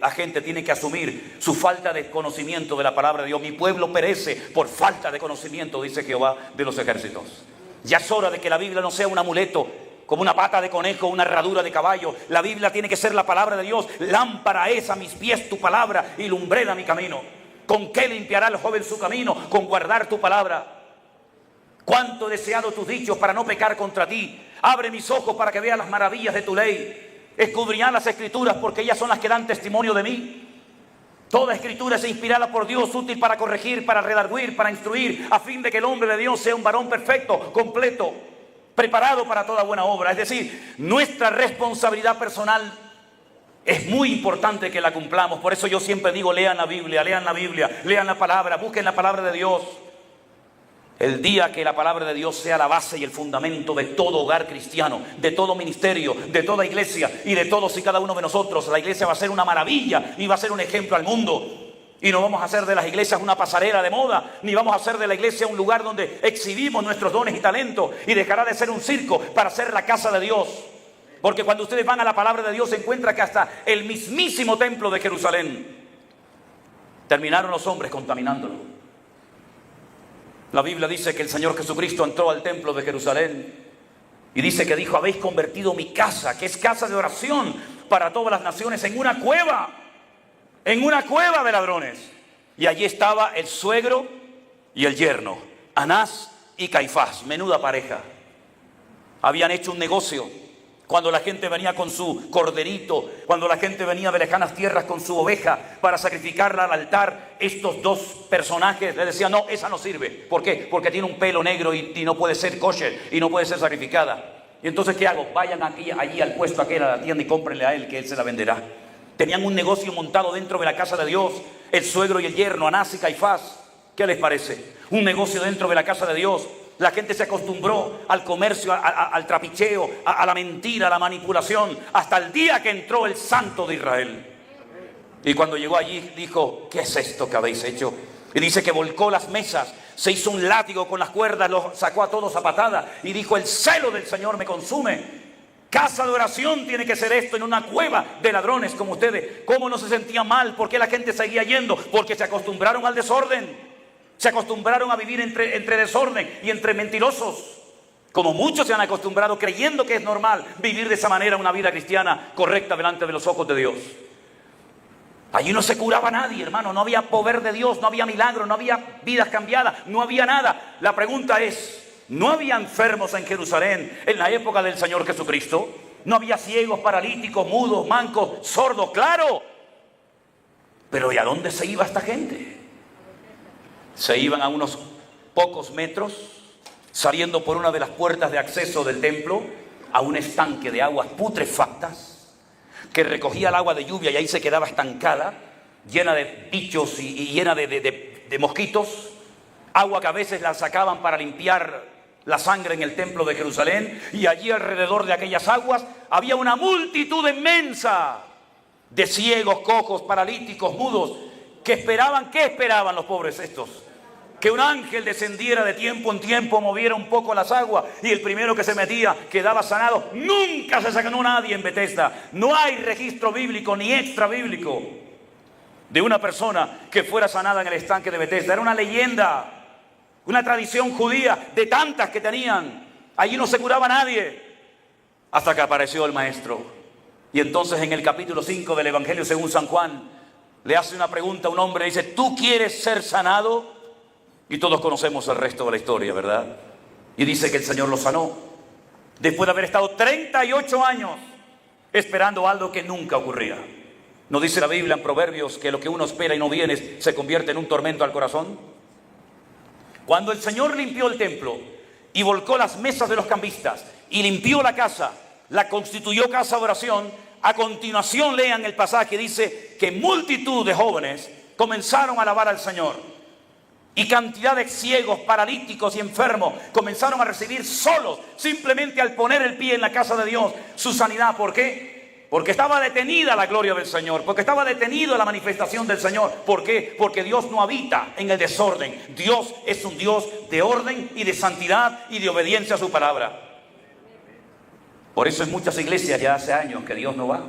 Speaker 1: la gente tiene que asumir su falta de conocimiento de la palabra de Dios. Mi pueblo perece por falta de conocimiento, dice Jehová de los ejércitos. Ya es hora de que la Biblia no sea un amuleto, como una pata de conejo, una herradura de caballo. La Biblia tiene que ser la palabra de Dios. Lámpara es a mis pies tu palabra y lumbrera mi camino. ¿Con qué limpiará el joven su camino? Con guardar tu palabra. Cuánto he deseado tus dichos para no pecar contra ti. Abre mis ojos para que vea las maravillas de tu ley. Escudriñad las escrituras porque ellas son las que dan testimonio de mí. Toda escritura es inspirada por Dios, útil para corregir, para redarguir, para instruir, a fin de que el hombre de Dios sea un varón perfecto, completo, preparado para toda buena obra. Es decir, nuestra responsabilidad personal es muy importante que la cumplamos. Por eso yo siempre digo, lean la Biblia, lean la palabra, busquen la palabra de Dios. El día que la palabra de Dios sea la base y el fundamento de todo hogar cristiano, de todo ministerio, de toda iglesia y de todos y cada uno de nosotros, la iglesia va a ser una maravilla y va a ser un ejemplo al mundo. Y no vamos a hacer de las iglesias una pasarela de moda, ni vamos a hacer de la iglesia un lugar donde exhibimos nuestros dones y talentos, y dejará de ser un circo para ser la casa de Dios. Porque cuando ustedes van a la palabra de Dios se encuentra que hasta el mismísimo templo de Jerusalén terminaron los hombres contaminándolo. La Biblia dice que el Señor Jesucristo entró al templo de Jerusalén y dice que dijo: habéis convertido mi casa, que es casa de oración para todas las naciones, en una cueva de ladrones. Y allí estaba el suegro y el yerno, Anás y Caifás, menuda pareja. Habían hecho un negocio. Cuando la gente venía con su corderito, cuando la gente venía de lejanas tierras con su oveja para sacrificarla al altar, estos dos personajes le decían: no, esa no sirve. ¿Por qué? Porque tiene un pelo negro y no puede ser kosher y no puede ser sacrificada. Y entonces, ¿qué hago? Vayan allí al puesto aquel, a la tienda, y cómprenle a él, que él se la venderá. Tenían un negocio montado dentro de la casa de Dios, el suegro y el yerno, Anás y Caifás. ¿Qué les parece? Un negocio dentro de la casa de Dios. La gente se acostumbró al comercio, al trapicheo, a la mentira, a la manipulación, hasta el día que entró el Santo de Israel. Y cuando llegó allí dijo: ¿qué es esto que habéis hecho? Y dice que volcó las mesas, se hizo un látigo con las cuerdas, los sacó a todos a patada y dijo: el celo del Señor me consume. Casa de oración tiene que ser esto, en una cueva de ladrones como ustedes. ¿Cómo no se sentían mal? ¿Por qué la gente seguía yendo? Porque se acostumbraron al desorden. Se acostumbraron a vivir entre desorden y entre mentirosos. Como muchos se han acostumbrado creyendo que es normal vivir de esa manera una vida cristiana correcta delante de los ojos de Dios. Allí no se curaba nadie, hermano. No había poder de Dios, no había milagros, no había vidas cambiadas, no había nada. La pregunta es: ¿no había enfermos en Jerusalén en la época del Señor Jesucristo? ¿No había ciegos, paralíticos, mudos, mancos, sordos? ¡Claro! Pero ¿y a dónde se iba esta gente? Se iban a unos pocos metros, saliendo por una de las puertas de acceso del templo, a un estanque de aguas putrefactas, que recogía el agua de lluvia y ahí se quedaba estancada, llena de bichos y llena de mosquitos. Agua que a veces la sacaban para limpiar la sangre en el templo de Jerusalén. Y allí alrededor de aquellas aguas había una multitud inmensa de ciegos, cojos, paralíticos, mudos, que esperaban. ¿Qué esperaban los pobres estos? Que un ángel descendiera de tiempo en tiempo, moviera un poco las aguas, y el primero que se metía quedaba sanado. Nunca se sanó nadie en Betesda. No hay registro bíblico ni extra bíblico de una persona que fuera sanada en el estanque de Betesda. Era una leyenda, una tradición judía de tantas que tenían. Allí no se curaba nadie hasta que apareció el maestro. Y entonces en el capítulo 5 del Evangelio según San Juan le hace una pregunta a un hombre, dice: ¿tú quieres ser sanado? Y todos conocemos el resto de la historia, ¿verdad? Y dice que el Señor lo sanó, después de haber estado 38 años esperando algo que nunca ocurría. ¿No dice la Biblia en Proverbios que lo que uno espera y no viene se convierte en un tormento al corazón? Cuando el Señor limpió el templo y volcó las mesas de los cambistas y limpió la casa, la constituyó casa de oración, a continuación lean el pasaje, dice que multitud de jóvenes comenzaron a alabar al Señor. Y cantidad de ciegos, paralíticos y enfermos comenzaron a recibir solos, simplemente al poner el pie en la casa de Dios, su sanidad. ¿Por qué? Porque estaba detenida la gloria del Señor, porque estaba detenida la manifestación del Señor. ¿Por qué? Porque Dios no habita en el desorden. Dios es un Dios de orden y de santidad y de obediencia a su palabra. Por eso en muchas iglesias ya hace años que Dios no va.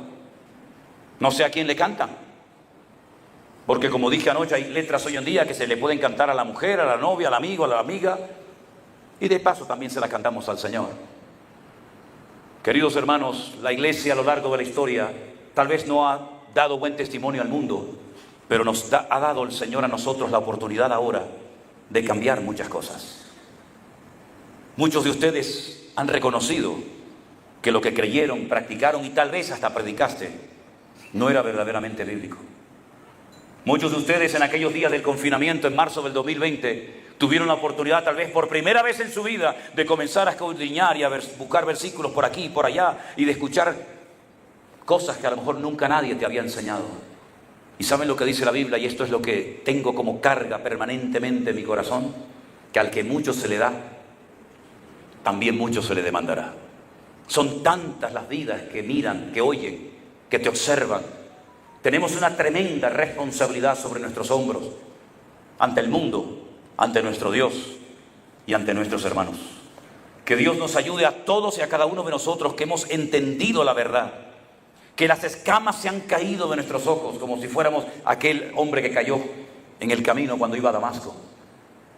Speaker 1: No sé a quién le cantan. Porque como dije anoche, hay letras hoy en día que se le pueden cantar a la mujer, a la novia, al amigo, a la amiga. Y de paso también se las cantamos al Señor. Queridos hermanos, la iglesia a lo largo de la historia tal vez no ha dado buen testimonio al mundo, pero ha dado el Señor a nosotros la oportunidad ahora de cambiar muchas cosas. Muchos de ustedes han reconocido que lo que creyeron, practicaron y tal vez hasta predicaste no era verdaderamente bíblico. Muchos de ustedes en aquellos días del confinamiento en marzo del 2020 tuvieron la oportunidad tal vez por primera vez en su vida de comenzar a escudriñar y a buscar versículos por aquí y por allá y de escuchar cosas que a lo mejor nunca nadie te había enseñado. ¿Y saben lo que dice la Biblia? Y esto es lo que tengo como carga permanentemente en mi corazón, que al que mucho se le da, también mucho se le demandará. Son tantas las vidas que miran, que oyen, que te observan. Tenemos una tremenda responsabilidad sobre nuestros hombros, ante el mundo, ante nuestro Dios y ante nuestros hermanos. Que Dios nos ayude a todos y a cada uno de nosotros que hemos entendido la verdad. Que las escamas se han caído de nuestros ojos, como si fuéramos aquel hombre que cayó en el camino cuando iba a Damasco.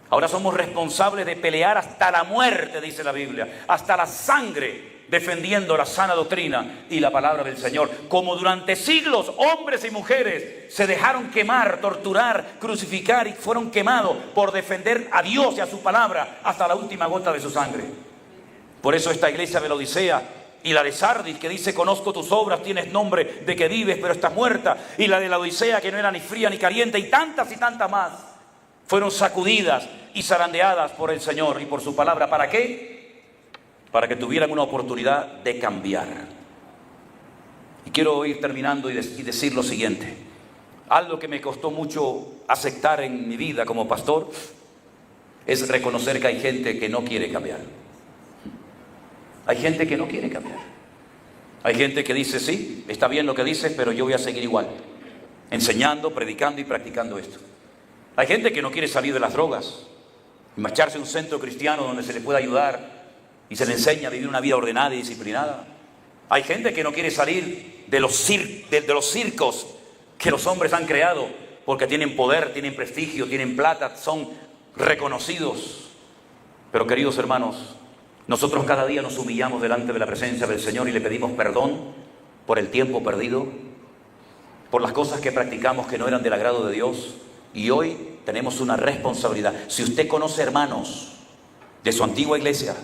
Speaker 1: Ahora somos responsables de pelear hasta la muerte, dice la Biblia, hasta la sangre, defendiendo la sana doctrina y la palabra del Señor. Como durante siglos hombres y mujeres se dejaron quemar, torturar, crucificar y fueron quemados por defender a Dios y a su palabra hasta la última gota de su sangre. Por eso esta iglesia de la Odisea y la de Sardis, que dice: conozco tus obras, tienes nombre de que vives pero estás muerta, y la de la Odisea, que no era ni fría ni caliente, y tantas más fueron sacudidas y zarandeadas por el Señor y por su palabra. ¿Para qué? Para que tuvieran una oportunidad de cambiar. Y quiero ir terminando y decir lo siguiente. Algo que me costó mucho aceptar en mi vida como pastor es reconocer que hay gente que no quiere cambiar. Hay gente que no quiere cambiar. Hay gente que dice: sí, está bien lo que dices, pero yo voy a seguir igual, enseñando, predicando y practicando esto. Hay gente que no quiere salir de las drogas, marcharse a un centro cristiano donde se le pueda ayudar y se le enseña a vivir una vida ordenada y disciplinada. Hay gente que no quiere salir de los circos que los hombres han creado, porque tienen poder, tienen prestigio, tienen plata, son reconocidos. Pero queridos hermanos, nosotros cada día nos humillamos delante de la presencia del Señor y le pedimos perdón por el tiempo perdido, por las cosas que practicamos que no eran del agrado de Dios. Y hoy tenemos una responsabilidad. Si usted conoce hermanos de su antigua iglesia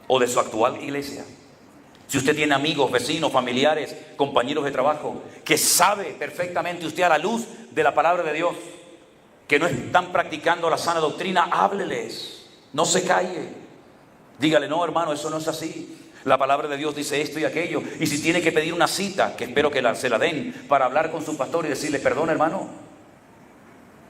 Speaker 1: o de su actual iglesia, si usted tiene amigos, vecinos, familiares, compañeros de trabajo, que sabe perfectamente usted a la luz de la palabra de Dios que no están practicando la sana doctrina, hábleles, no se calle. Dígale: no, hermano, eso no es así. La palabra de Dios dice esto y aquello. Y si tiene que pedir una cita, que espero que se la den, para hablar con su pastor y decirle: perdón, hermano,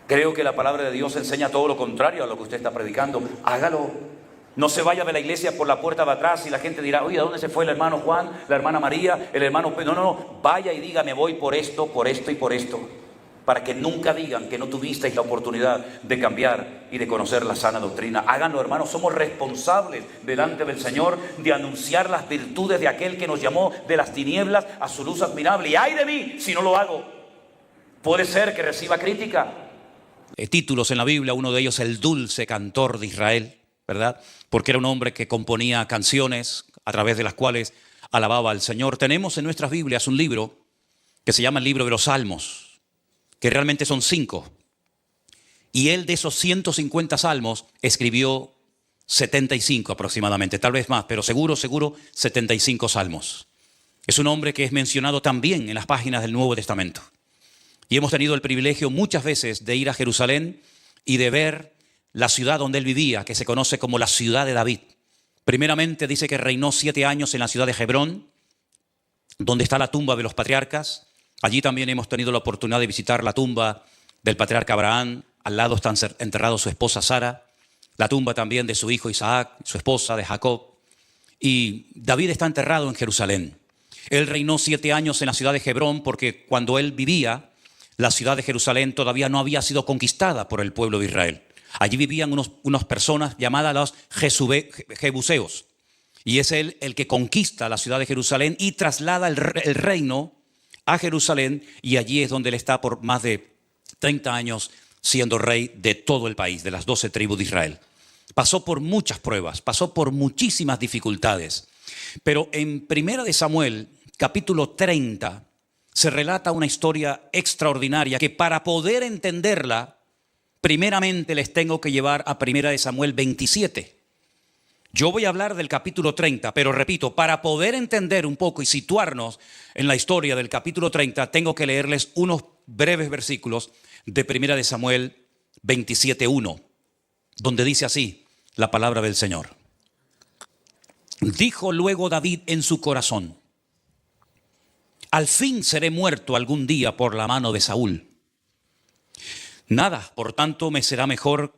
Speaker 1: creo que la palabra de Dios enseña todo lo contrario a lo que usted está predicando. Hágalo. No se vaya de la iglesia por la puerta de atrás y la gente dirá: oye, ¿a dónde se fue el hermano Juan, la hermana María, el hermano Pedro? No. Vaya y diga: me voy por esto y por esto. Para que nunca digan que no tuvisteis la oportunidad de cambiar y de conocer la sana doctrina. Háganlo, hermanos. Somos responsables delante del Señor de anunciar las virtudes de aquel que nos llamó de las tinieblas a su luz admirable. Y ay de mí si no lo hago. Puede ser que reciba crítica. Títulos en la Biblia, uno de ellos el dulce cantor de Israel, ¿verdad? Porque era un hombre que componía canciones a través de las cuales alababa al Señor. Tenemos en nuestras Biblias un libro que se llama el libro de los Salmos, que realmente son 5. Y él, de esos 150 salmos, escribió 75 aproximadamente, tal vez más, pero seguro 75 salmos. Es un hombre que es mencionado también en las páginas del Nuevo Testamento. Y hemos tenido el privilegio muchas veces de ir a Jerusalén y de ver la ciudad donde él vivía, que se conoce como la ciudad de David. Primeramente dice que reinó 7 años en la ciudad de Hebrón, donde está la tumba de los patriarcas. Allí también hemos tenido la oportunidad de visitar la tumba del patriarca Abraham. Al lado está enterrado su esposa Sara, la tumba también de su hijo Isaac, su esposa de Jacob. Y David está enterrado en Jerusalén. Él reinó 7 años en la ciudad de Hebrón porque cuando él vivía, la ciudad de Jerusalén todavía no había sido conquistada por el pueblo de Israel. Allí vivían unas personas llamadas los jebuseos. Y es él el que conquista la ciudad de Jerusalén y traslada el reino
Speaker 2: a Jerusalén, y allí es donde él está por más de 30 años siendo rey de todo el país, de las 12 tribus de Israel. Pasó por muchas pruebas, pasó por muchísimas dificultades. Pero en 1 de Samuel, capítulo 30, se relata una historia extraordinaria que para poder entenderla, primeramente les tengo que llevar a 1 de Samuel 27. Yo voy a hablar del capítulo 30, pero repito, para poder entender un poco y situarnos en la historia del capítulo 30, tengo que leerles unos breves versículos de 1 de Samuel 27:1, donde dice así la palabra del Señor. Dijo luego David en su corazón: al fin seré muerto algún día por la mano de Saúl. Nada, por tanto, me será mejor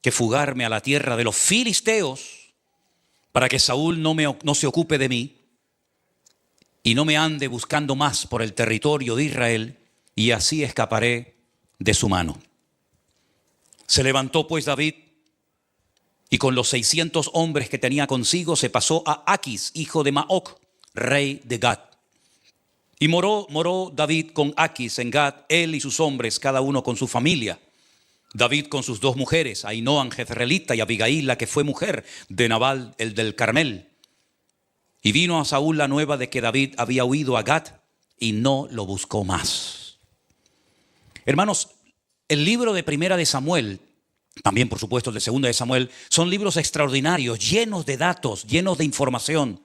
Speaker 2: que fugarme a la tierra de los filisteos, para que Saúl no se ocupe de mí y no me ande buscando más por el territorio de Israel, y así escaparé de su mano. Se levantó pues David, y con los 600 hombres que tenía consigo se pasó a Aquis, hijo de Maoc, rey de Gat. Y moró David con Aquis en Gat, él y sus hombres, cada uno con su familia. David con sus 2 mujeres, Ahinoam jezreelita y Abigail, la que fue mujer de Nabal, el del Carmel. Y vino a Saúl la nueva de que David había huido a Gat y no lo buscó más. Hermanos, el libro de 1 de Samuel, también por supuesto el de 2 de Samuel, son libros extraordinarios, llenos de datos, llenos de información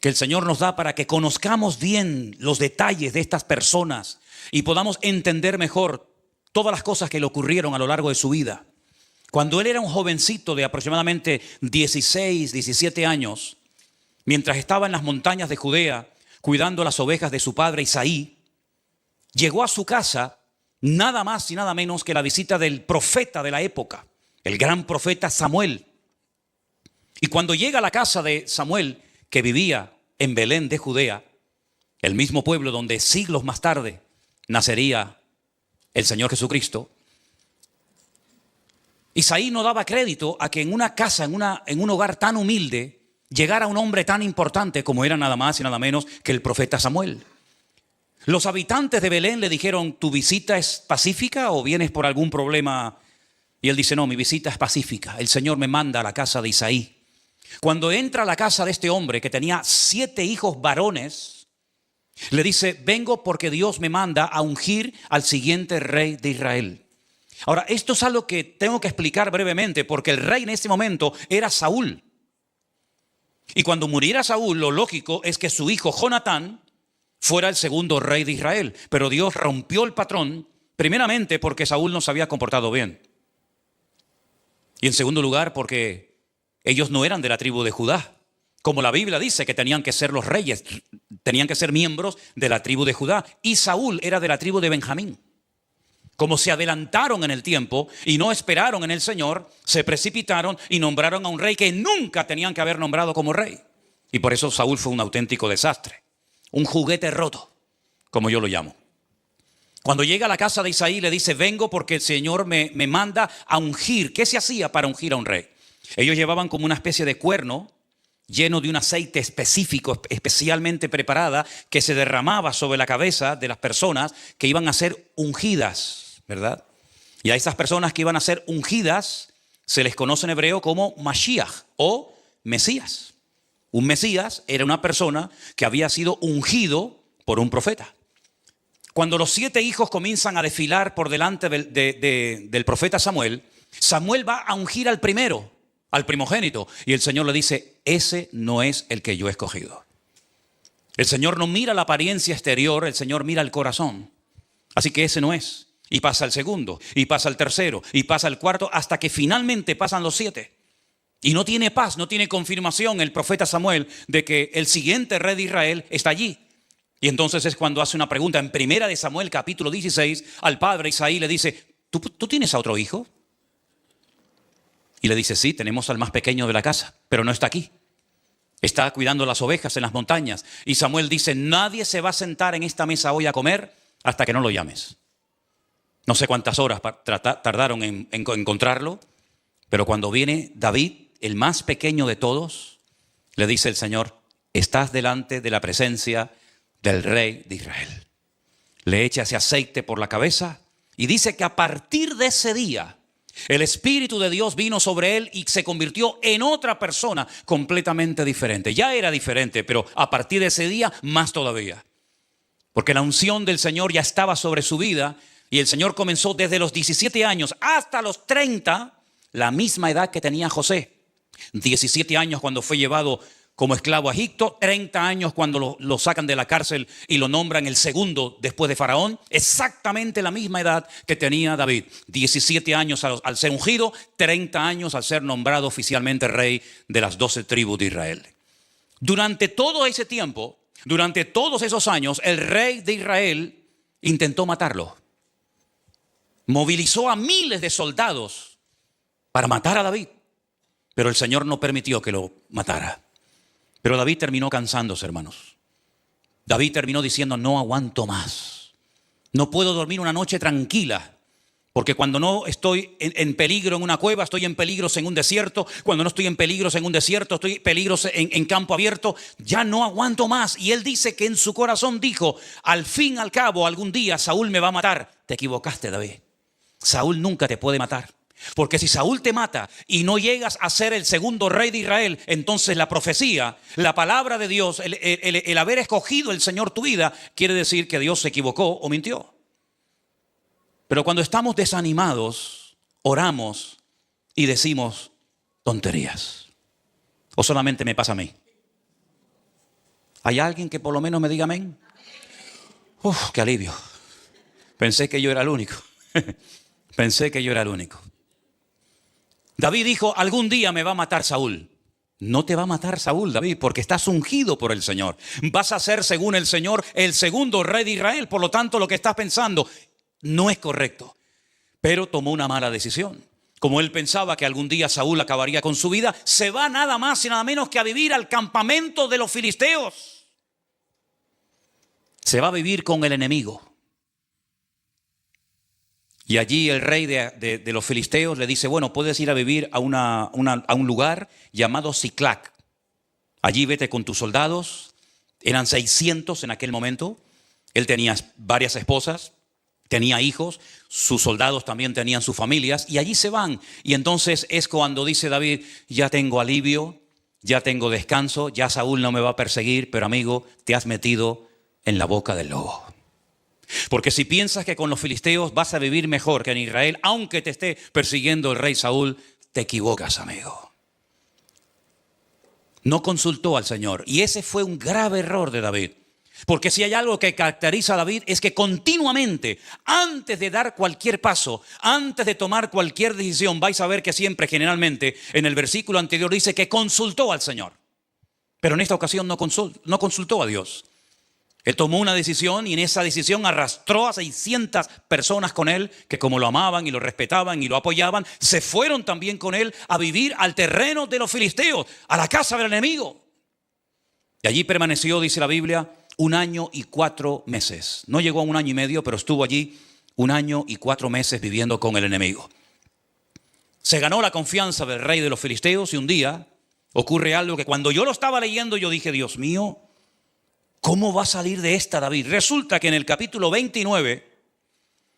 Speaker 2: que el Señor nos da para que conozcamos bien los detalles de estas personas y podamos entender mejor todas las cosas que le ocurrieron a lo largo de su vida. Cuando él era un jovencito de aproximadamente 16, 17 años, mientras estaba en las montañas de Judea cuidando las ovejas de su padre Isaí, llegó a su casa nada más y nada menos que la visita del profeta de la época, el gran profeta Samuel. Y cuando llega a la casa de Samuel, que vivía en Belén de Judea, el mismo pueblo donde siglos más tarde nacería el Señor Jesucristo, Isaí no daba crédito a que en una casa, en un hogar tan humilde, llegara un hombre tan importante como era nada más y nada menos que el profeta Samuel. Los habitantes de Belén le dijeron: ¿tu visita es pacífica o vienes por algún problema? Y él dice: no, mi visita es pacífica. El Señor me manda a la casa de Isaí. Cuando entra a la casa de este hombre que tenía 7 hijos varones, le dice: vengo porque Dios me manda a ungir al siguiente rey de Israel. Ahora, esto es algo que tengo que explicar brevemente, porque el rey en ese momento era Saúl. Y cuando muriera Saúl, lo lógico es que su hijo Jonatán fuera el segundo rey de Israel. Pero Dios rompió el patrón, primeramente porque Saúl no se había comportado bien. Y en segundo lugar porque ellos no eran de la tribu de Judá. Como la Biblia dice que tenían que ser los reyes, tenían que ser miembros de la tribu de Judá. Y Saúl era de la tribu de Benjamín. Como se adelantaron en el tiempo y no esperaron en el Señor, se precipitaron y nombraron a un rey que nunca tenían que haber nombrado como rey. Y por eso Saúl fue un auténtico desastre. Un juguete roto, como yo lo llamo. Cuando llega a la casa de Isaí le dice: vengo porque el Señor me manda a ungir. ¿Qué se hacía para ungir a un rey? Ellos llevaban como una especie de cuerno lleno de un aceite específico, especialmente preparada, que se derramaba sobre la cabeza de las personas que iban a ser ungidas, ¿verdad? Y a esas personas que iban a ser ungidas se les conoce en hebreo como Mashiach o Mesías. Un Mesías era una persona que había sido ungido por un profeta. Cuando los 7 hijos comienzan a desfilar por delante del profeta Samuel, Samuel va a ungir al primero, al primogénito, y el Señor le dice: ese no es el que yo he escogido. El Señor no mira la apariencia exterior, el Señor mira el corazón. Así que ese no es. Y pasa el segundo, y pasa el tercero, y pasa el cuarto, hasta que finalmente pasan los 7. Y no tiene paz, no tiene confirmación el profeta Samuel de que el siguiente rey de Israel está allí. Y entonces es cuando hace una pregunta en 1 de Samuel capítulo 16 al padre Isaí, le dice: ¿Tú tienes a otro hijo? Y le dice: sí, tenemos al más pequeño de la casa, pero no está aquí. Está cuidando las ovejas en las montañas. Y Samuel dice: nadie se va a sentar en esta mesa hoy a comer hasta que no lo llames. No sé cuántas horas tardaron en encontrarlo, pero cuando viene David, el más pequeño de todos, le dice el Señor: estás delante de la presencia del rey de Israel. Le echa ese aceite por la cabeza y dice que a partir de ese día el Espíritu de Dios vino sobre él y se convirtió en otra persona completamente diferente. Ya era diferente, pero a partir de ese día más todavía. Porque la unción del Señor ya estaba sobre su vida y el Señor comenzó desde los 17 años hasta los 30, la misma edad que tenía José. 17 años cuando fue llevado como esclavo a Egipto, 30 años cuando lo sacan de la cárcel y lo nombran el segundo después de Faraón. Exactamente la misma edad que tenía David. 17 años al ser ungido, 30 años al ser nombrado oficialmente rey de las 12 tribus de Israel. Durante todo ese tiempo, durante todos esos años, el rey de Israel intentó matarlo. Movilizó a miles de soldados para matar a David, pero el Señor no permitió que lo matara. Pero David terminó cansándose, hermanos. David terminó diciendo, no aguanto más. No puedo dormir una noche tranquila. Porque cuando no estoy en peligro en una cueva, estoy en peligros en un desierto. Cuando no estoy en peligros en un desierto, estoy en peligros en campo abierto. Ya no aguanto más. Y él dice que en su corazón dijo, al fin y al cabo, algún día Saúl me va a matar. Te equivocaste, David. Saúl nunca te puede matar. Porque si Saúl te mata y no llegas a ser el segundo rey de Israel, entonces la profecía, la palabra de Dios, el haber escogido el Señor tu vida, quiere decir que Dios se equivocó o mintió. Pero cuando estamos desanimados, oramos y decimos tonterías. ¿O solamente me pasa a mí? ¿Hay alguien que por lo menos me diga amén? ¡Uf, qué alivio! Pensé que yo era el único. Pensé que yo era el único. David dijo, algún día me va a matar Saúl. No te va a matar Saúl, David, porque estás ungido por el Señor. Vas a ser, según el Señor, el segundo rey de Israel. Por lo tanto, lo que estás pensando no es correcto. Pero tomó una mala decisión. Como él pensaba que algún día Saúl acabaría con su vida, se va nada más y nada menos que a vivir al campamento de los filisteos. Se va a vivir con el enemigo. Y allí el rey de los filisteos le dice, bueno, puedes ir a vivir a un lugar llamado Siclac. Allí vete con tus soldados. Eran 600 en aquel momento. Él tenía varias esposas, tenía hijos, sus soldados también tenían sus familias. Y allí se van. Y entonces es cuando dice David, ya tengo alivio, ya tengo descanso, ya Saúl no me va a perseguir, pero amigo, te has metido en la boca del lobo. Porque si piensas que con los filisteos vas a vivir mejor que en Israel, aunque te esté persiguiendo el rey Saúl, te equivocas, amigo. No consultó al Señor. Y ese fue un grave error de David. Porque si hay algo que caracteriza a David es que continuamente, antes de dar cualquier paso, antes de tomar cualquier decisión, vais a ver que siempre, generalmente, en el versículo anterior dice que consultó al Señor. Pero en esta ocasión no consultó a Dios. Él tomó una decisión y en esa decisión arrastró a 600 personas con él que como lo amaban y lo respetaban y lo apoyaban, se fueron también con él a vivir al terreno de los filisteos, a la casa del enemigo. Y allí permaneció, dice la Biblia, 1 año y 4 meses. No llegó a 1 año y medio, pero estuvo allí 1 año y 4 meses viviendo con el enemigo. Se ganó la confianza del rey de los filisteos y un día ocurre algo que cuando yo lo estaba leyendo yo dije, Dios mío, ¿cómo va a salir de esta David? Resulta que en el capítulo 29,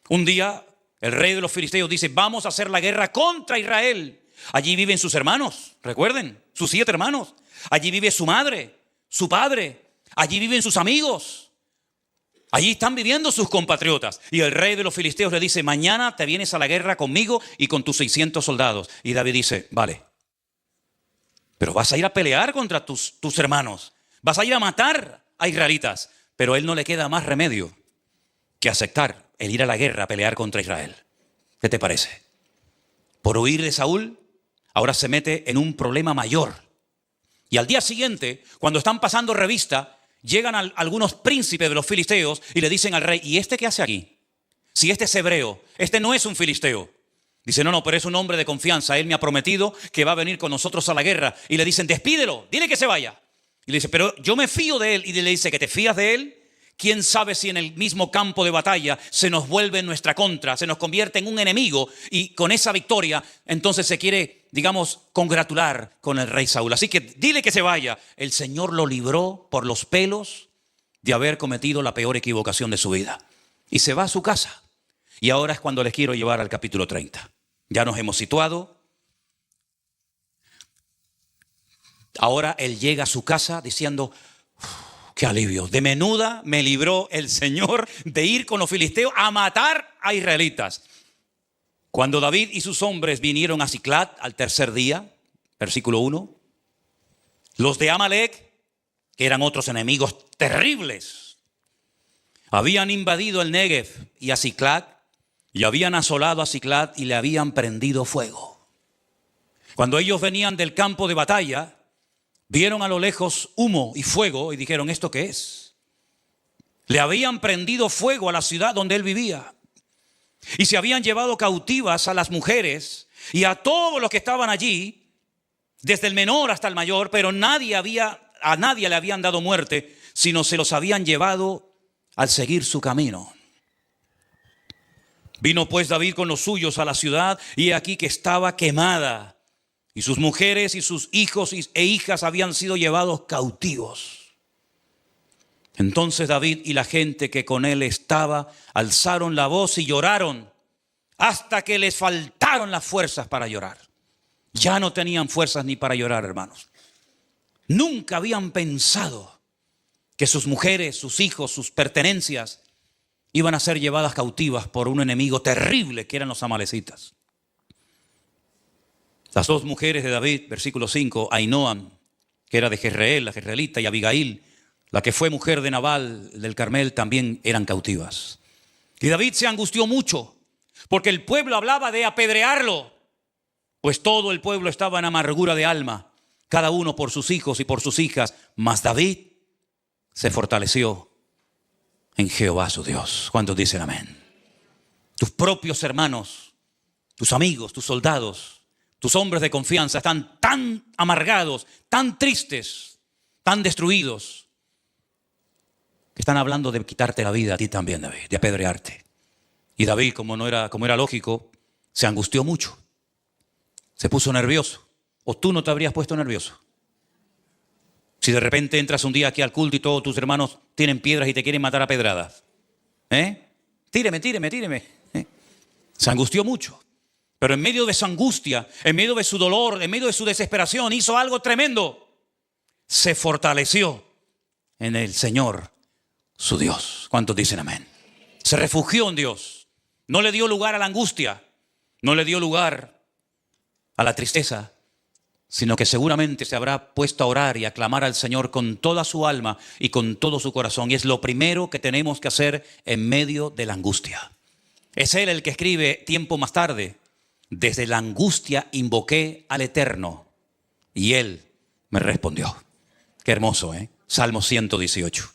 Speaker 2: un día el rey de los filisteos dice, vamos a hacer la guerra contra Israel. Allí viven sus hermanos, recuerden, sus 7 hermanos. Allí vive su madre, su padre. Allí viven sus amigos. Allí están viviendo sus compatriotas. Y el rey de los filisteos le dice, mañana te vienes a la guerra conmigo y con tus 600 soldados. Y David dice, vale, pero vas a ir a pelear contra tus hermanos. Vas a ir a matar a israelitas, pero a él no le queda más remedio que aceptar el ir a la guerra a pelear contra Israel. ¿Qué te parece? Por huir de Saúl, ahora se mete en un problema mayor. Y al día siguiente, cuando están pasando revista, llegan algunos príncipes de los filisteos y le dicen al rey, ¿y este qué hace aquí? Si este es hebreo, este no es un filisteo. Dice, no, pero es un hombre de confianza, él me ha prometido que va a venir con nosotros a la guerra. Y le dicen, despídelo, dile que se vaya. Y le dice, pero yo me fío de él. Y le dice, ¿que te fías de él? ¿Quién sabe si en el mismo campo de batalla se nos vuelve en nuestra contra, se nos convierte en un enemigo y con esa victoria entonces se quiere, digamos, congratular con el rey Saúl? Así que dile que se vaya. El Señor lo libró por los pelos de haber cometido la peor equivocación de su vida. Y se va a su casa. Y ahora es cuando les quiero llevar al capítulo 30. Ya nos hemos situado. Ahora él llega a su casa diciendo: qué alivio, de menuda me libró el Señor de ir con los filisteos a matar a israelitas. Cuando David y sus hombres vinieron a Siclat al tercer día, versículo 1, los de Amalec, que eran otros enemigos terribles, habían invadido el Negev y a Siclat, y habían asolado a Siclat y le habían prendido fuego. Cuando ellos venían del campo de batalla, vieron a lo lejos humo y fuego y dijeron: ¿esto qué es? Le habían prendido fuego a la ciudad donde él vivía. Y se habían llevado cautivas a las mujeres y a todos los que estaban allí, desde el menor hasta el mayor, pero a nadie le habían dado muerte, sino se los habían llevado al seguir su camino. Vino pues David con los suyos a la ciudad, y aquí que estaba quemada, y sus mujeres y sus hijos e hijas habían sido llevados cautivos. Entonces David y la gente que con él estaba alzaron la voz y lloraron hasta que les faltaron las fuerzas para llorar. Ya no tenían fuerzas ni para llorar, hermanos. Nunca habían pensado que sus mujeres, sus hijos, sus pertenencias iban a ser llevadas cautivas por un enemigo terrible que eran los amalecitas. Las dos mujeres de David, versículo 5, Ahinoam, que era de Jezreel, la jezreelita, y Abigail, la que fue mujer de Nabal del Carmel, también eran cautivas. Y David se angustió mucho porque el pueblo hablaba de apedrearlo, pues todo el pueblo estaba en amargura de alma, cada uno por sus hijos y por sus hijas. Mas David se fortaleció en Jehová su Dios. ¿Cuántos dicen amén? Tus propios hermanos, tus amigos, tus soldados, tus hombres de confianza están tan amargados, tan tristes, tan destruidos, que están hablando de quitarte la vida a ti también, David, de apedrearte. Y David, como era lógico, se angustió mucho. Se puso nervioso. ¿O tú no te habrías puesto nervioso? Si de repente entras un día aquí al culto y todos tus hermanos tienen piedras y te quieren matar a pedradas. Tíreme. Se angustió mucho. Pero en medio de su angustia, en medio de su dolor, en medio de su desesperación, hizo algo tremendo. Se fortaleció en el Señor, su Dios. ¿Cuántos dicen amén? Se refugió en Dios. No le dio lugar a la angustia. No le dio lugar a la tristeza, sino que seguramente se habrá puesto a orar y a clamar al Señor con toda su alma y con todo su corazón. Y es lo primero que tenemos que hacer en medio de la angustia. Es Él el que escribe tiempo más tarde: desde la angustia invoqué al Eterno y Él me respondió. Qué hermoso, Salmo 118.